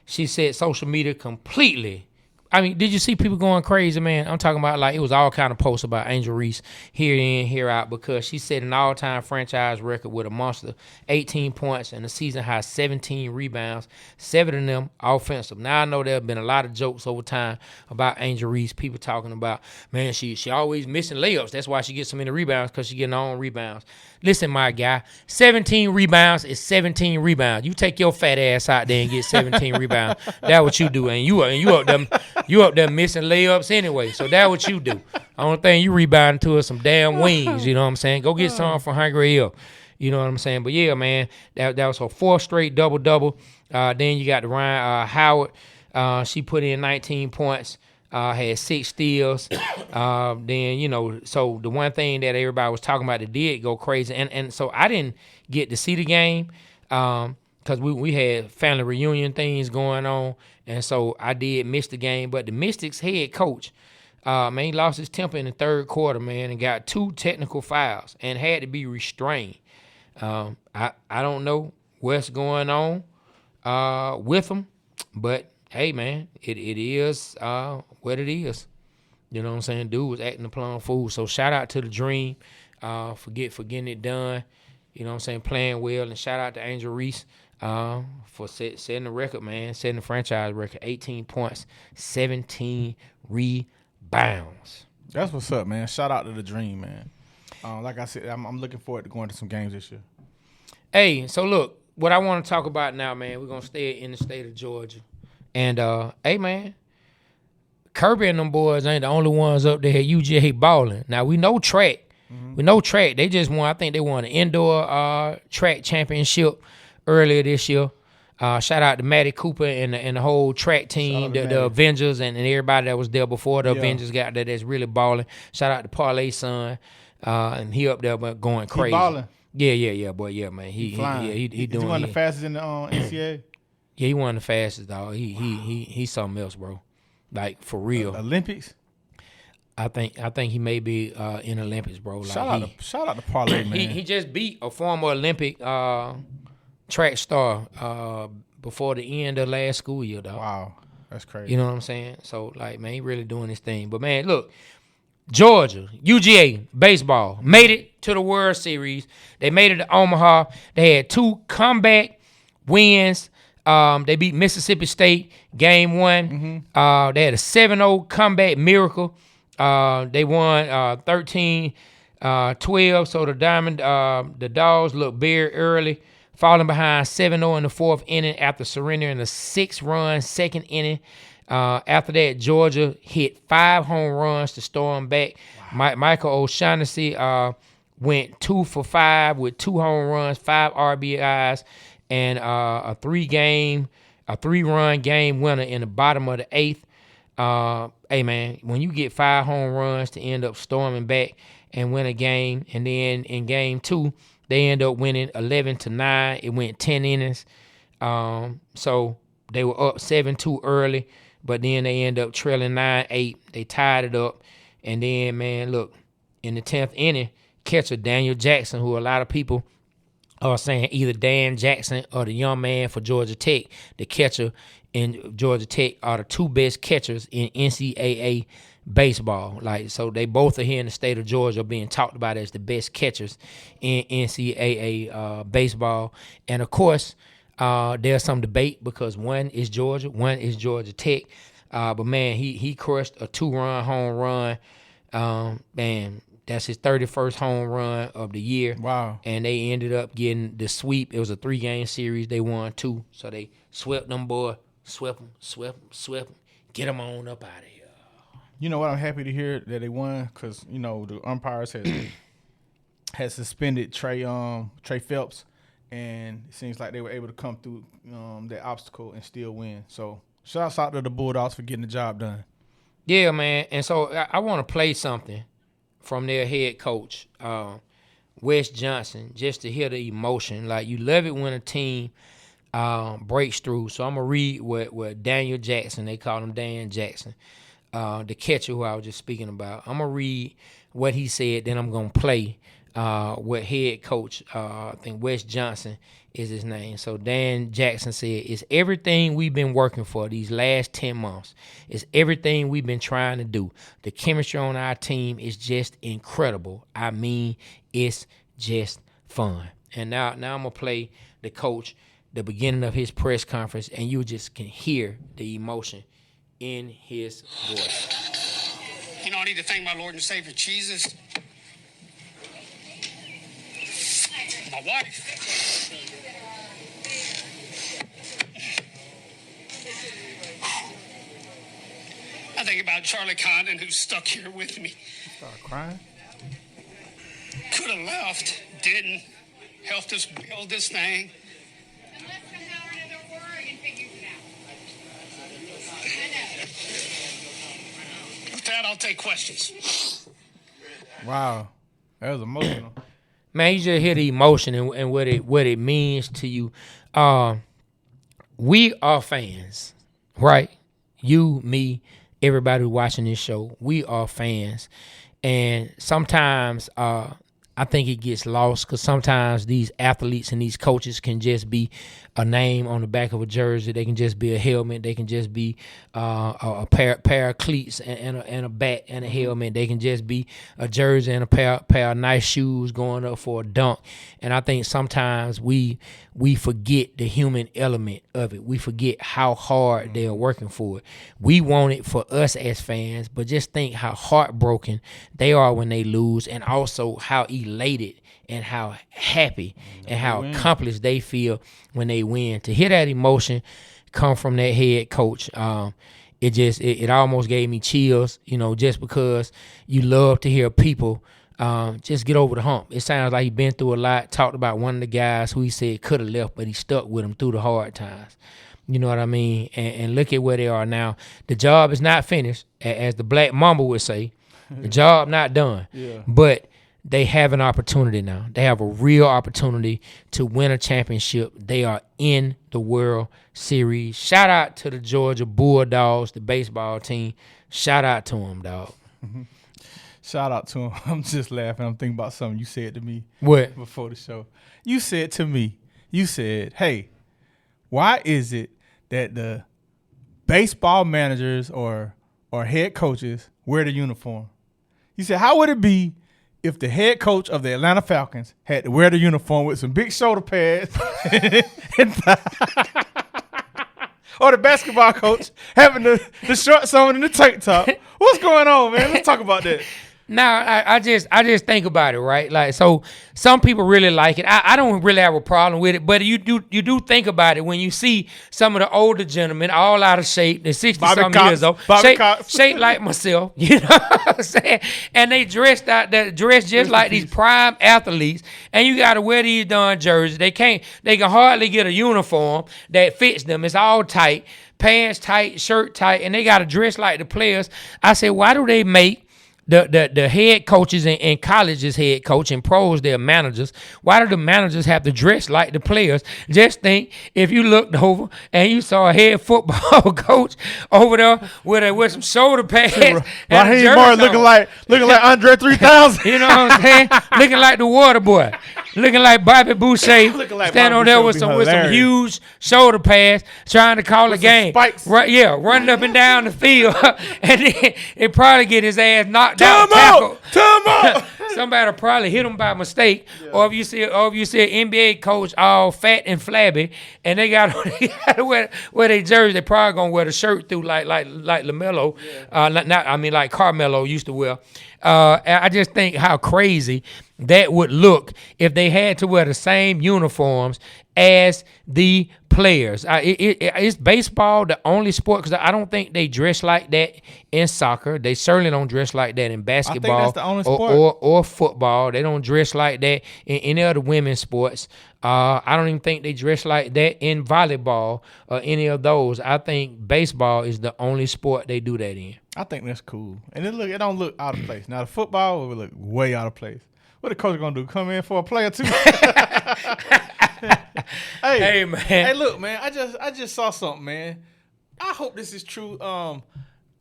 Speaker 1: She said social media completely. I mean, did you see people going crazy, man? I'm talking about, like, it was all kind of posts about Angel Reese here in, here out, because she set an all-time franchise record with a monster 18 points and a season high 17 rebounds, 7 of them offensive. Now, I know there have been a lot of jokes over time about Angel Reese, people talking about, man, she always missing layups. That's why she gets so many rebounds, because she getting her own rebounds. Listen, my guy, 17 rebounds is 17 rebounds. You take your fat ass out there and get 17 rebounds. That's what you do, and you up there missing layups anyway. So that's what you do. Only thing you rebounding to is some damn wings. You know what I'm saying? Go get some from Hungry Hill. You know what I'm saying? But yeah, man, that was her fourth straight double. Then you got the Ryan Howard. She put in 19 points. Had 6 steals. Then, you know, so the one thing that everybody was talking about that did go crazy, and so I didn't get to see the game because we had family reunion things going on, and so I did miss the game. But the Mystics head coach, man, he lost his temper in the third quarter, man, and got 2 technical fouls and had to be restrained. I don't know what's going on with him, but hey, man, it is what it is. You know what I'm saying? Dude was acting a plum fool. So shout out to the Dream for getting it done. You know what I'm saying? Playing well. And shout out to Angel Reese for setting the record, man. Setting the franchise record. 18 points, 17 rebounds.
Speaker 2: That's what's up, man. Shout out to the Dream, man. Like I said, I'm looking forward to going to some games this year.
Speaker 1: Hey, so look, what I want to talk about now, man, we're going to stay in the state of Georgia. And, hey, man, Kirby and them boys ain't the only ones up there at UGA balling. Now, we know track. Mm-hmm. We know track. They just won, I think they won an indoor track championship earlier this year. Shout out to Matty Cooper and the whole track team, the Avengers and everybody that was there before the Avengers got there that's really balling. Shout out to Parlay Son, and he up there going crazy.
Speaker 2: He balling.
Speaker 1: Yeah, boy, yeah, man. He doing.
Speaker 2: He one of the fastest in the NCAA.
Speaker 1: Yeah, he one of the fastest, dog. He's something else, bro. Like for real.
Speaker 2: Olympics.
Speaker 1: I think he may be in Olympics, bro. Like
Speaker 2: Shout out to Parlay, man.
Speaker 1: He just beat a former Olympic track star before the end of last school year, dog.
Speaker 2: Wow, that's crazy.
Speaker 1: You know what I'm saying? So like, man, he really doing his thing. But man, look, Georgia, UGA, baseball, made it to the World Series. They made it to Omaha. They had 2 comeback wins. They beat Mississippi State game 1.
Speaker 2: Mm-hmm.
Speaker 1: They had a 7-0 comeback miracle. They won 13-12. So the Dogs looked very early, falling behind 7-0 in the 4th inning after surrendering a 6-run 2nd inning. After that, Georgia hit 5 home runs to storm back. Wow. Michael O'Shaughnessy went 2 for 5 with 2 home runs, 5 RBIs, and a 3-run game winner in the bottom of the 8th. Hey, man, when you get 5 home runs to end up storming back and win a game, and then in game 2, they end up winning 11-9. It went 10 innings. So they were up 7-2 early, but then they end up trailing 9-8. They tied it up. And then, man, look, in the 10th inning, catcher Daniel Jackson, who a lot of people are saying either Dan Jackson or the young man for Georgia Tech, the catcher in Georgia Tech, are the 2 best catchers in NCAA baseball. Like, so they both are here in the state of Georgia being talked about as the best catchers in NCAA baseball. And of course, there's some debate because one is Georgia, one is Georgia Tech. But man, he crushed a 2-run home run. Man, that's his 31st home run of the year.
Speaker 2: Wow.
Speaker 1: And they ended up getting the sweep. It was a 3-game series. They won 2. So they swept them, boy. Swept them. Get them on up out of here.
Speaker 2: You know what? I'm happy to hear that they won because, you know, the umpires had suspended Trey Phelps, and it seems like they were able to come through that obstacle and still win. So shouts out to the Bulldogs for getting the job done.
Speaker 1: Yeah, man. And so I want to play something from their head coach, Wes Johnson, just to hear the emotion. Like, you love it when a team breaks through. So I'm going to read what Daniel Jackson, they call him Dan Jackson, the catcher who I was just speaking about. I'm going to read what he said, then I'm going to play what head coach, I think Wes Johnson is his name. So Dan Jackson said, it's everything we've been working for these last 10 months. It's everything we've been trying to do. The chemistry on our team is just incredible. I mean, it's just fun. And now I'm going to play the coach, the beginning of his press conference, and you just can hear the emotion in his voice.
Speaker 5: You know, I need to thank my Lord and Savior Jesus. My wife. I think about Charlie Condon, who's stuck here with me.
Speaker 2: Start crying.
Speaker 5: Could have left, didn't. Helped us build this thing.
Speaker 6: And let's come down another word and figure it out.
Speaker 5: With that, I'll take questions.
Speaker 2: Wow. That was emotional.
Speaker 1: Man, you just hear the emotion and what it means to you. We are fans, right? You, me, everybody watching this show, we are fans. And sometimes I think it gets lost because sometimes these athletes and these coaches can just be a name on the back of a jersey. They can just be a helmet. They can just be a pair of cleats and a bat and a helmet. They can just be a jersey and a pair of nice shoes going up for a dunk. And I think sometimes we forget the human element of it. We forget how hard they are working for it. We want it for us as fans, but just think how heartbroken they are when they lose, and also how elated and how happy and how accomplished they feel when they win. To hear that emotion come from that head coach, it almost gave me chills, just because you love to hear people just get over the hump. It sounds like he's been through a lot. Talked about one of the guys who he said could have left, but he stuck with him through the hard times. You know what I mean? And look at where they are now. The job is not finished, as the Black Mamba would say. The job not done.
Speaker 2: Yeah.
Speaker 1: But they have an opportunity now. They have a real opportunity to win a championship. They are in the World Series. Shout out to the Georgia Bulldogs, the baseball team. Shout out to them, dog.
Speaker 2: Shout out to him. I'm just laughing. I'm thinking about something you said to me.
Speaker 1: What?
Speaker 2: Before the show. You said to me, hey, why is it that the baseball managers or head coaches wear the uniform? You said, how would it be if the head coach of the Atlanta Falcons had to wear the uniform with some big shoulder pads or the basketball coach having the shorts on and the tank top? What's going on, man? Let's talk about that.
Speaker 1: Now, I just think about it, right? Like, so some people really like it. I don't really have a problem with it, but you do think about it when you see some of the older gentlemen all out of shape, they're 60-something years old, shaped like myself, you know what I'm saying? And they dressed just like these prime athletes, and you got to wear these darn jerseys. They can hardly get a uniform that fits them. It's all tight, pants tight, shirt tight, and they got to dress like the players. I said, why do they make the head coaches in colleges, head coach, and pros, their managers? Why do the managers have to dress like the players? Just think, if you looked over and you saw a head football coach over there with some shoulder pads,
Speaker 2: Raheem Martin looking like Andre 3000.
Speaker 1: You know what I'm saying? Looking like the Waterboy. Looking like Bobby Boucher, standing on there with some huge shoulder pads, trying to call a game.
Speaker 2: Spikes.
Speaker 1: Running up and down the field, and then it probably get his ass knocked out.
Speaker 2: Time out.
Speaker 1: Somebody will probably hit him by mistake. Yeah. Or if you see an NBA coach all fat and flabby, and they got to wear their jersey, they probably gonna wear the shirt through like LaMelo, like Carmelo used to wear. I just think how crazy that would look if they had to wear the same uniforms as the players. Is baseball the only sport? Because I don't think they dress like that in soccer. They certainly don't dress like that in basketball.
Speaker 2: I think that's the only sport.
Speaker 1: Or football. They don't dress like that in any other women's sports. I don't even think they dress like that in volleyball or any of those. I think baseball is the only sport they do that in.
Speaker 2: I think that's cool. And it don't look out of place. Now, the football will look way out of place. What the coach going to do? Come in for a player, too? Hey, man. Hey, look, man. I just saw something, man. I hope this is true.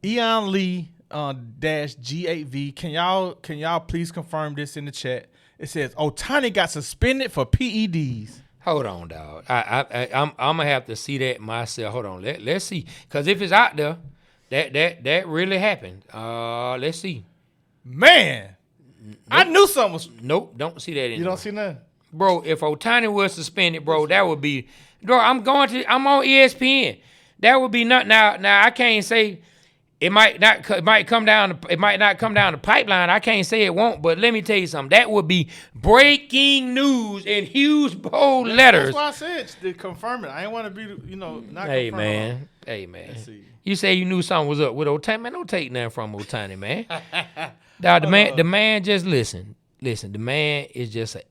Speaker 2: Eon Lee -G8V. Can y'all please confirm this in the chat? It says Ohtani got suspended for PEDs.
Speaker 1: Hold on, dog. I'm gonna have to see that myself. Hold on. Let's see. Because if it's out there, that really happened. Let's see.
Speaker 2: Man, nope. I knew something was.
Speaker 1: Nope, don't see that anymore.
Speaker 2: You don't see nothing,
Speaker 1: bro. If Ohtani was suspended, bro, that would be. Bro, I'm on ESPN. That would be not now. Now I can't say it might not come down. It might not come down the pipeline. I can't say it won't. But let me tell you something. That would be breaking news in huge bold letters.
Speaker 2: That's why I said to confirm it. I didn't want to be, not.
Speaker 1: Hey
Speaker 2: man.
Speaker 1: Let's see. You say you knew something was up with Ohtani. Man, don't take nothing from Ohtani, man. The man just listen. The man is just an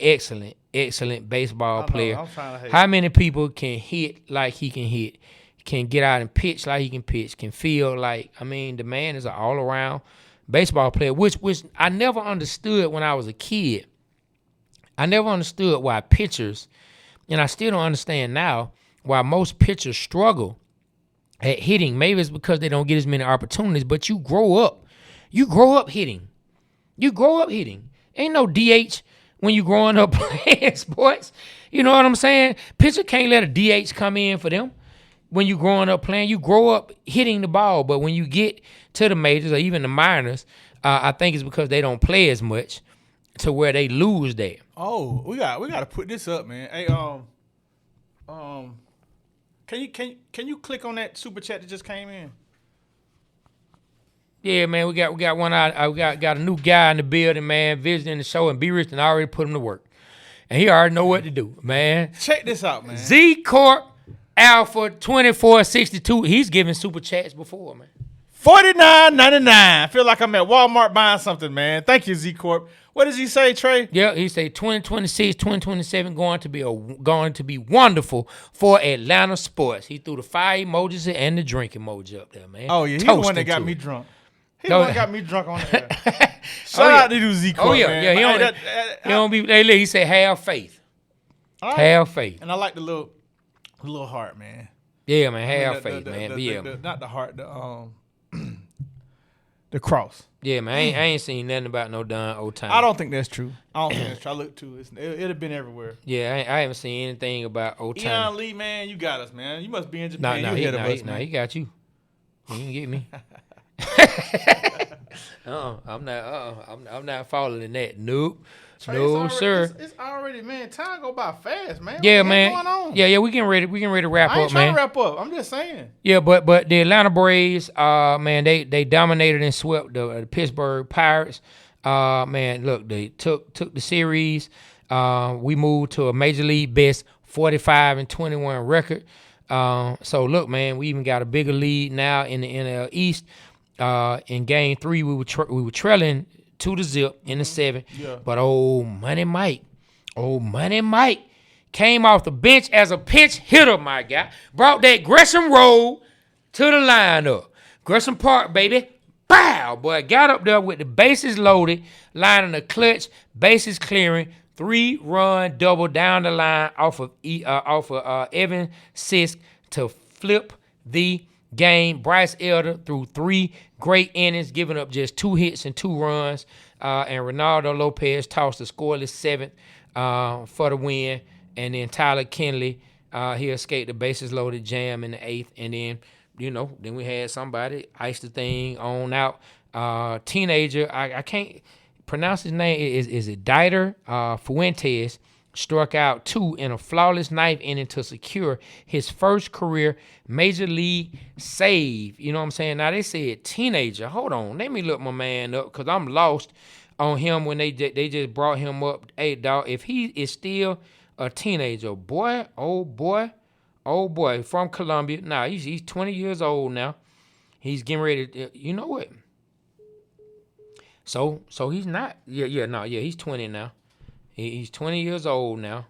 Speaker 1: excellent baseball player.
Speaker 2: I'm trying to hate.
Speaker 1: How many people can hit like he can hit? Can get out and pitch like he can pitch? Can feel like, the man is an all-around baseball player, which I never understood when I was a kid. I never understood why pitchers, and I still don't understand now, why most pitchers struggle at hitting. Maybe it's because they don't get as many opportunities, but you grow up hitting. Ain't no DH when you growing up playing sports. You know what I'm saying? Pitcher can't let a DH come in for them. When you growing up playing, you grow up hitting the ball. But when you get to the majors or even the minors, I think it's because they don't play as much to where they lose that.
Speaker 2: Oh, we got to put this up, man. Hey, can you click on that super chat that just came in?
Speaker 1: Yeah, man, we got one out. We got a new guy in the building, man, visiting the show, and B-Rich and I already put him to work, and he already know what to do, man.
Speaker 2: Check this out, man.
Speaker 1: Z Corp Alpha 2462. He's giving super chats before, man.
Speaker 2: $49.99. I feel like I'm at Walmart buying something, man. Thank you, Z Corp. What does he say, Trey?
Speaker 1: Yeah, he say 2026, 2027 going to be wonderful for Atlanta sports. He threw the fire emojis and the drink emoji up there, man.
Speaker 2: Oh yeah, he's the one that got me drunk. He the one got me drunk on that. Shout out to you, Z.
Speaker 1: Oh yeah,
Speaker 2: man.
Speaker 1: yeah. He don't be. He say have faith.
Speaker 2: Right.
Speaker 1: Have faith.
Speaker 2: And I like the little heart, man.
Speaker 1: Yeah, man. Have faith, man.
Speaker 2: Not the heart, the cross.
Speaker 1: Yeah, man. I ain't seen nothing about no darn old time.
Speaker 2: I don't think that's true. I looked too. It'd have been everywhere.
Speaker 1: Yeah, I haven't seen anything about old time.
Speaker 2: Eon Lee, man, you got us, man. You must be in Japan. You ahead of us, man.
Speaker 1: He got you. You can get me. I'm not following that. Nope.
Speaker 2: Trey,
Speaker 1: no, sir.
Speaker 2: It's already, man. Time go by fast, man.
Speaker 1: Yeah,
Speaker 2: What's
Speaker 1: man.
Speaker 2: going on?
Speaker 1: Yeah. We getting ready. To wrap
Speaker 2: I ain't
Speaker 1: up,
Speaker 2: trying
Speaker 1: man.
Speaker 2: to wrap up. I'm just saying.
Speaker 1: Yeah, but the Atlanta Braves, man, they dominated and swept the Pittsburgh Pirates. Man, look, they took the series. We moved to a major league best 45-21 record. So look, man, we even got a bigger lead now in the NL East. In Game 3, we were trailing 2-0 in the 7th. Yeah. But old Money Mike came off the bench as a pinch hitter, my guy. Brought that Gresham Road to the lineup. Gresham Park, baby. Bow, boy. Got up there with the bases loaded, lining the clutch, bases clearing, 3-run double down the line off of Evan Sisk to flip the game. Bryce Elder threw 3 great innings, giving up just 2 hits and 2 runs. And Ronaldo Lopez tossed the scoreless 7th for the win. And then Tyler Kinley, he escaped the bases loaded jam in the 8th. And then, then we had somebody ice the thing on out. Teenager, I can't pronounce his name. Is it Dieter Fuentes? Struck out 2 in a flawless 9th inning to secure his first career major league save. You know what I'm saying? Now, they said teenager. Hold on. Let me look my man up because I'm lost on him when they just brought him up. Hey, dog, if he is still a teenager, oh boy, from Colombia. Now, he's 20 years old now. He's getting ready to, you know what? So he's not. He's 20 now. He's 20 years old now.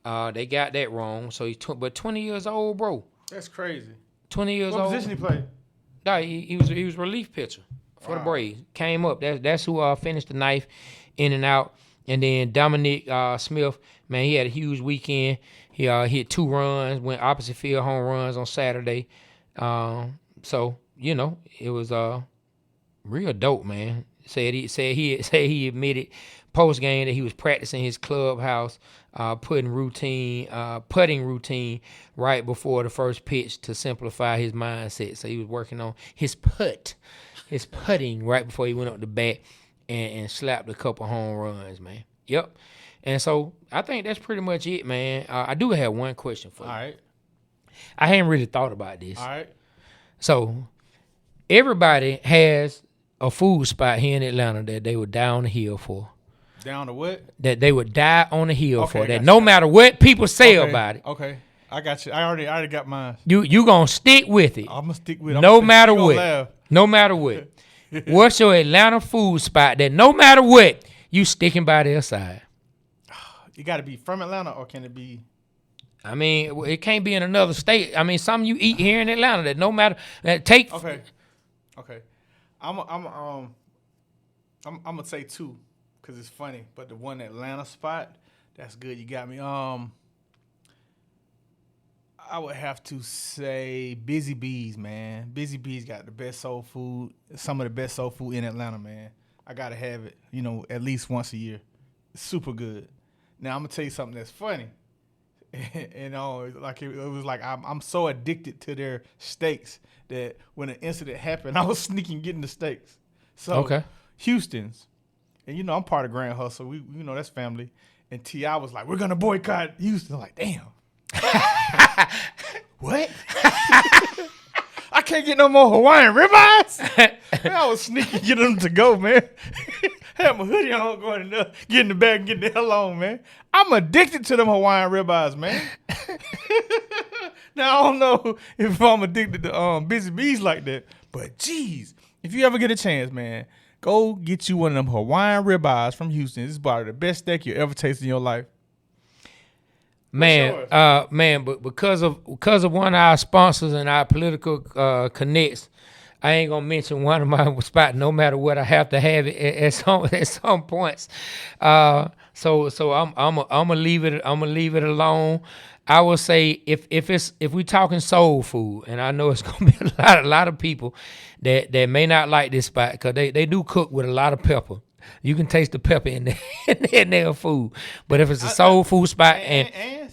Speaker 1: They got that wrong. So but 20 years old, bro.
Speaker 2: That's crazy.
Speaker 1: 20 years old.
Speaker 2: What position he played?
Speaker 1: Nah, he was relief pitcher for the Braves. Came up. That's who finished the 9th in and out. And then Dominic Smith, man, he had a huge weekend. He hit 2 runs, went opposite field home runs on Saturday. So it was real dope, man. Said he admitted post game that he was practicing his clubhouse putting routine right before the first pitch to simplify his mindset. So he was working on his putting right before he went up to bat and slapped a couple home runs, man. Yep. And so I think that's pretty much it, man. I do have one question for you.
Speaker 2: All right.
Speaker 1: I hadn't really thought about this.
Speaker 2: All right.
Speaker 1: So everybody has a food spot here in Atlanta that they would die on the hill for.
Speaker 2: Down to what?
Speaker 1: That they would die on the hill for. That
Speaker 2: gotcha.
Speaker 1: no matter what people say about it.
Speaker 2: Okay. I got you. I already got mine.
Speaker 1: You gonna stick with it.
Speaker 2: I'm gonna stick with it.
Speaker 1: No matter what.
Speaker 2: Laugh.
Speaker 1: No matter what. What's your Atlanta food spot that no matter what, you sticking by their side?
Speaker 2: You got to be from Atlanta, or can it be?
Speaker 1: I mean, it can't be in another state. I mean, something you eat here in Atlanta that no matter take.
Speaker 2: Okay. I'm gonna say 2 because it's funny, but the one Atlanta spot, that's good. You got me. I would have to say Busy Bees, man. Busy Bees got the best soul food, some of the best soul food in Atlanta, man. I gotta have it, at least once a year. It's super good. Now I'm gonna tell you something that's funny. And like it was like I'm so addicted to their steaks that when an incident happened, I was sneaking getting the steaks. So
Speaker 1: okay.
Speaker 2: Houston's, and I'm part of Grand Hustle. We that's family. And T.I. was like, we're gonna boycott Houston. I'm like, damn. What? I can't get no more Hawaiian ribeyes. Man, I was sneaking getting them to go, man. Had my hoodie on, going in there, get in the bag and get the hell on, man. I'm addicted to them Hawaiian ribeyes, man. Now, I don't know if I'm addicted to Busy Bees like that, but geez, if you ever get a chance, man, go get you one of them Hawaiian ribeyes from Houston. This is probably the best steak you ever tasted in your life.
Speaker 1: Man, but because of one of our sponsors and our political connects, I ain't gonna mention one of my spots. No matter what, I have to have it at some points. So I'm gonna leave it. I'm gonna leave it alone. I will say if we talking soul food, and I know it's gonna be a lot of people that may not like this spot because they do cook with a lot of pepper. You can taste the pepper in their food. But if it's a soul food spot and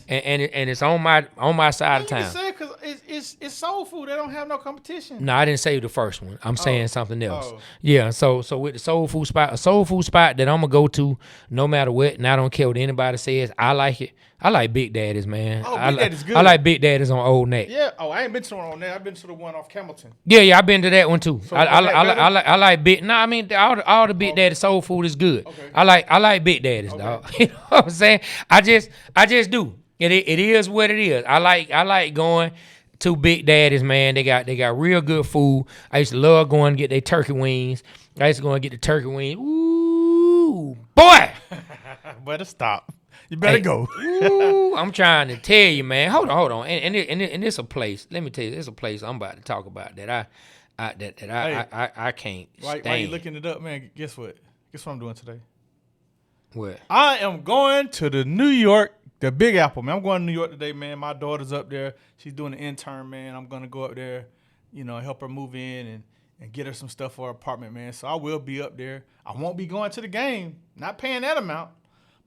Speaker 1: it's on my side of town.
Speaker 2: You said because it's soul food. They don't have no competition.
Speaker 1: No, I didn't say the first one. I'm saying something else. Yeah, so with the soul food spot, a soul food spot that I'm gonna go to no matter what, and I don't care what anybody says. I like it. I like Big Daddy's, man.
Speaker 2: Oh, Big Daddy's good.
Speaker 1: I like Big Daddy's on Old Neck.
Speaker 2: Yeah. Oh, I ain't been to the one on there. I've been to the one off Campbellton.
Speaker 1: Yeah, I've been to that one too.
Speaker 2: So
Speaker 1: I like Big. No, I mean all the Big Daddy soul food is good. Okay. I like Big Daddy's, dog. You know what I'm saying? I just do. It is what it is. I like going to Big Daddy's, man. They got real good food. I used to love going to get their turkey wings. I used to go and get the turkey wings. Ooh, boy.
Speaker 2: Better stop. You better go.
Speaker 1: Ooh, I'm trying to tell you, man. Hold on. And it's a place. Let me tell you, it's a place I'm about to talk about that I can't stand.
Speaker 2: Why you looking it up, man? Guess what? Guess what I'm doing today?
Speaker 1: What?
Speaker 2: I am going to the Big Apple, man. I'm going to New York today, man. My daughter's up there. She's doing an intern, man. I'm going to go up there, help her move in and get her some stuff for her apartment, man. So I will be up there. I won't be going to the game, not paying that amount.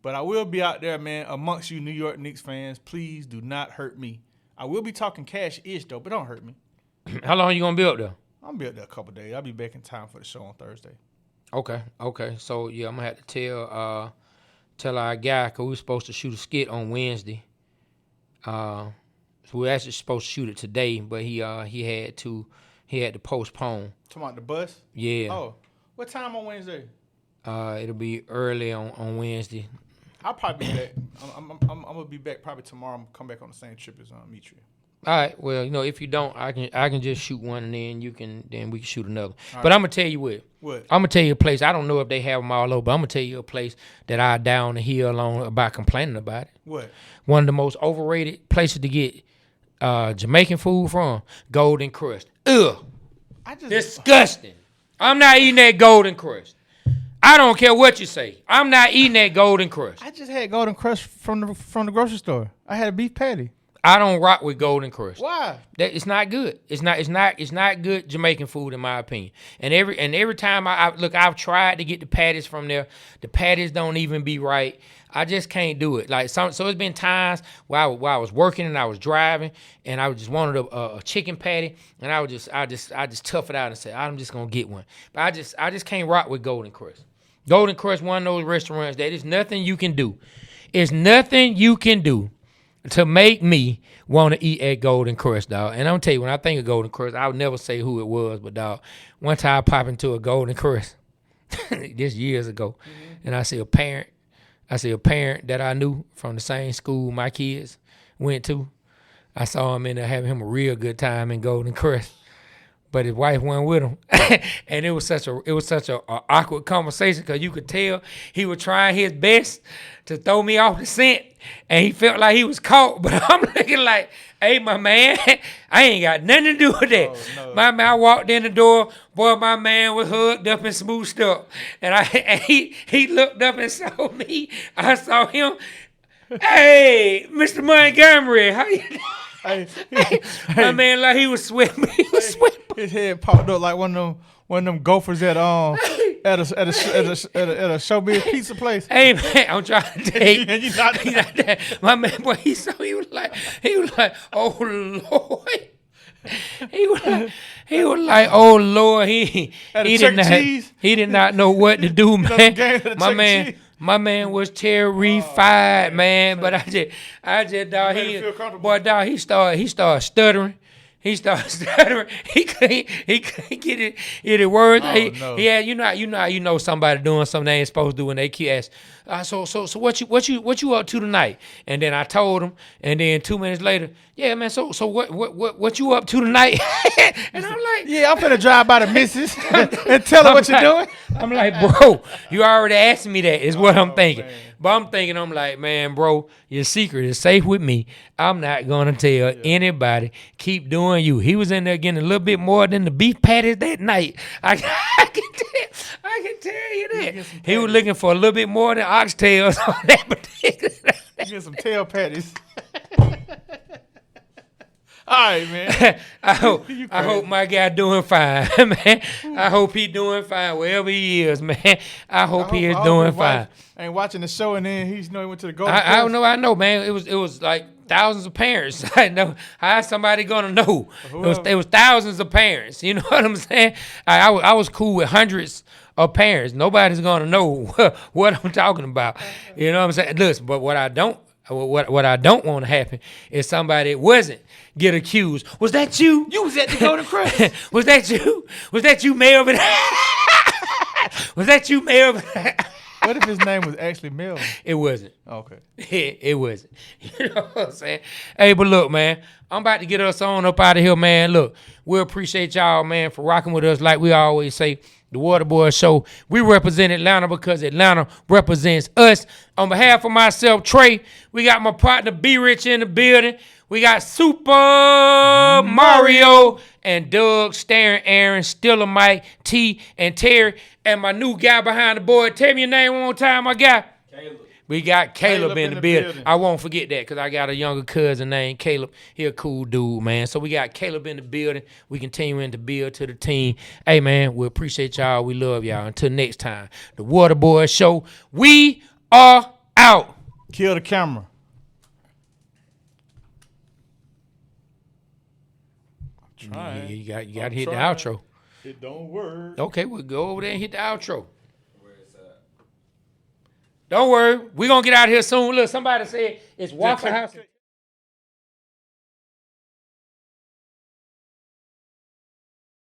Speaker 2: But I will be out there, man, amongst you New York Knicks fans. Please do not hurt me. I will be talking cash-ish, though, but don't hurt me.
Speaker 1: How long you going to be up there?
Speaker 2: I'm going to be up there a couple days. I'll be back in time for the show on Thursday.
Speaker 1: Okay. So, yeah, I'm going to have to tell our guy, because we were supposed to shoot a skit on Wednesday. So we were actually supposed to shoot it today, but he had to postpone.
Speaker 2: Talking about the bus?
Speaker 1: Yeah.
Speaker 2: Oh, what time on Wednesday?
Speaker 1: It'll be early on Wednesday.
Speaker 2: I'll probably be back. I'm gonna be back probably tomorrow. I'm gonna come back on the same trip as Mitri.
Speaker 1: All right. Well, if you don't, I can just shoot one, and then we can shoot another. But I'm gonna tell you what.
Speaker 2: What?
Speaker 1: I'm gonna tell you a place. I don't know if they have them all over, but I'm gonna tell you a place that I down the hill on about complaining about it.
Speaker 2: What?
Speaker 1: One of the most overrated places to get Jamaican food from, Golden Crust. Ugh. Disgusting. I'm not eating that Golden Crust. I don't care what you say. I'm not eating that Golden Crust.
Speaker 2: I just had Golden Crust from the grocery store. I had a beef patty.
Speaker 1: I don't rock with Golden Crust.
Speaker 2: Why?
Speaker 1: It's not good. It's not good Jamaican food in my opinion. And every time I've tried to get the patties from there. The patties don't even be right. I just can't do it. So it's been times where I was working and I was driving and I just wanted a chicken patty and I just tough it out and say I'm just gonna get one. But I just can't rock with Golden Crust. Golden Crust, one of those restaurants that there's nothing you can do. It's nothing you can do to make me want to eat at Golden Crust, dog. And I'm gonna tell you, when I think of Golden Crust, I would never say who it was, but dog, one time I popped into a Golden Crust this years ago, and I see a parent that I knew from the same school my kids went to. I saw him in there having him a real good time in Golden Crust, but his wife went with him, and it was such a awkward conversation because you could tell he was trying his best to throw me off the scent, and he felt like he was caught. But I'm looking like, hey, my man, I ain't got nothing to do with that. Oh, no. My man, I walked in the door, boy, my man was hugged up and smooshed up, and he looked up and saw me. I saw him. Hey, Mr. Montgomery, how you doing? Hey, my man, like he was sweating.
Speaker 2: His head popped up like one of them gophers at a showbiz pizza place.
Speaker 1: Hey man, I'm trying to tell you. He's not that. My man, boy, he was like, oh Lord. He was like, oh Lord. He did not know what to do, man. My man was terrified, man. But I just, dog, he started stuttering. He couldn't get it words.
Speaker 2: No.
Speaker 1: You know somebody doing something they ain't supposed to do, and they keep asking, so what you up to tonight? And then I told him, and then 2 minutes later, yeah, man, so what you up to tonight? And I'm like,
Speaker 2: yeah, I'm finna drive by the missus and tell her what you're doing.
Speaker 1: I'm like, bro, you already asked me that, is what I'm thinking. Man. But I'm like, man, bro, your secret is safe with me. I'm not going to tell anybody. Keep doing you. He was in there getting a little bit more than the beef patties that night. I can tell you that. He was looking for a little bit more than oxtails on that particular night.
Speaker 2: Get some tail patties. All right, man.
Speaker 1: I hope my guy doing fine, man. I hope he doing fine wherever he is, man. I hope he is doing fine.
Speaker 2: Ain't watching the show and then he went to the Golden
Speaker 1: I don't know, man. It was like thousands of parents. I know how somebody gonna know. It was thousands of parents. You know what I'm saying? I was cool with hundreds of parents. Nobody's gonna know what I'm talking about. You know what I'm saying? Listen, but what I don't want to happen is somebody that wasn't get accused. Was that you?
Speaker 3: You was at the Golden Crest.
Speaker 1: Was that you? Was that you, Melvin? Was that you, Melvin?
Speaker 2: What if his name was actually Melvin?
Speaker 1: It wasn't.
Speaker 2: Okay.
Speaker 1: It wasn't. You know what I'm saying? Hey, but look, man, I'm about to get us on up out of here, man. Look, we appreciate y'all, man, for rocking with us. Like we always say, the Waterboyz Show. We represent Atlanta because Atlanta represents us. On behalf of myself, Trey, we got my partner B-Rich in the building. We got Super Mario and Doug, Staring Aaron, Stiller Mike, T, and Terry, and my new guy behind the board. Tell me your name one more time, my guy. Caleb. We got Caleb in the building. I won't forget that because I got a younger cousin named Caleb. He a cool dude, man. So we got Caleb in the building. We continuing to build to the team. Hey, man, we appreciate y'all. We love y'all. Until next time, the Waterboyz Show. We are out.
Speaker 2: Kill the camera.
Speaker 1: You got to hit the outro.
Speaker 2: It don't work.
Speaker 1: Okay, we'll go over there and hit the outro. Don't worry, we're going to get out of here soon. Look, somebody said it's Waffle House.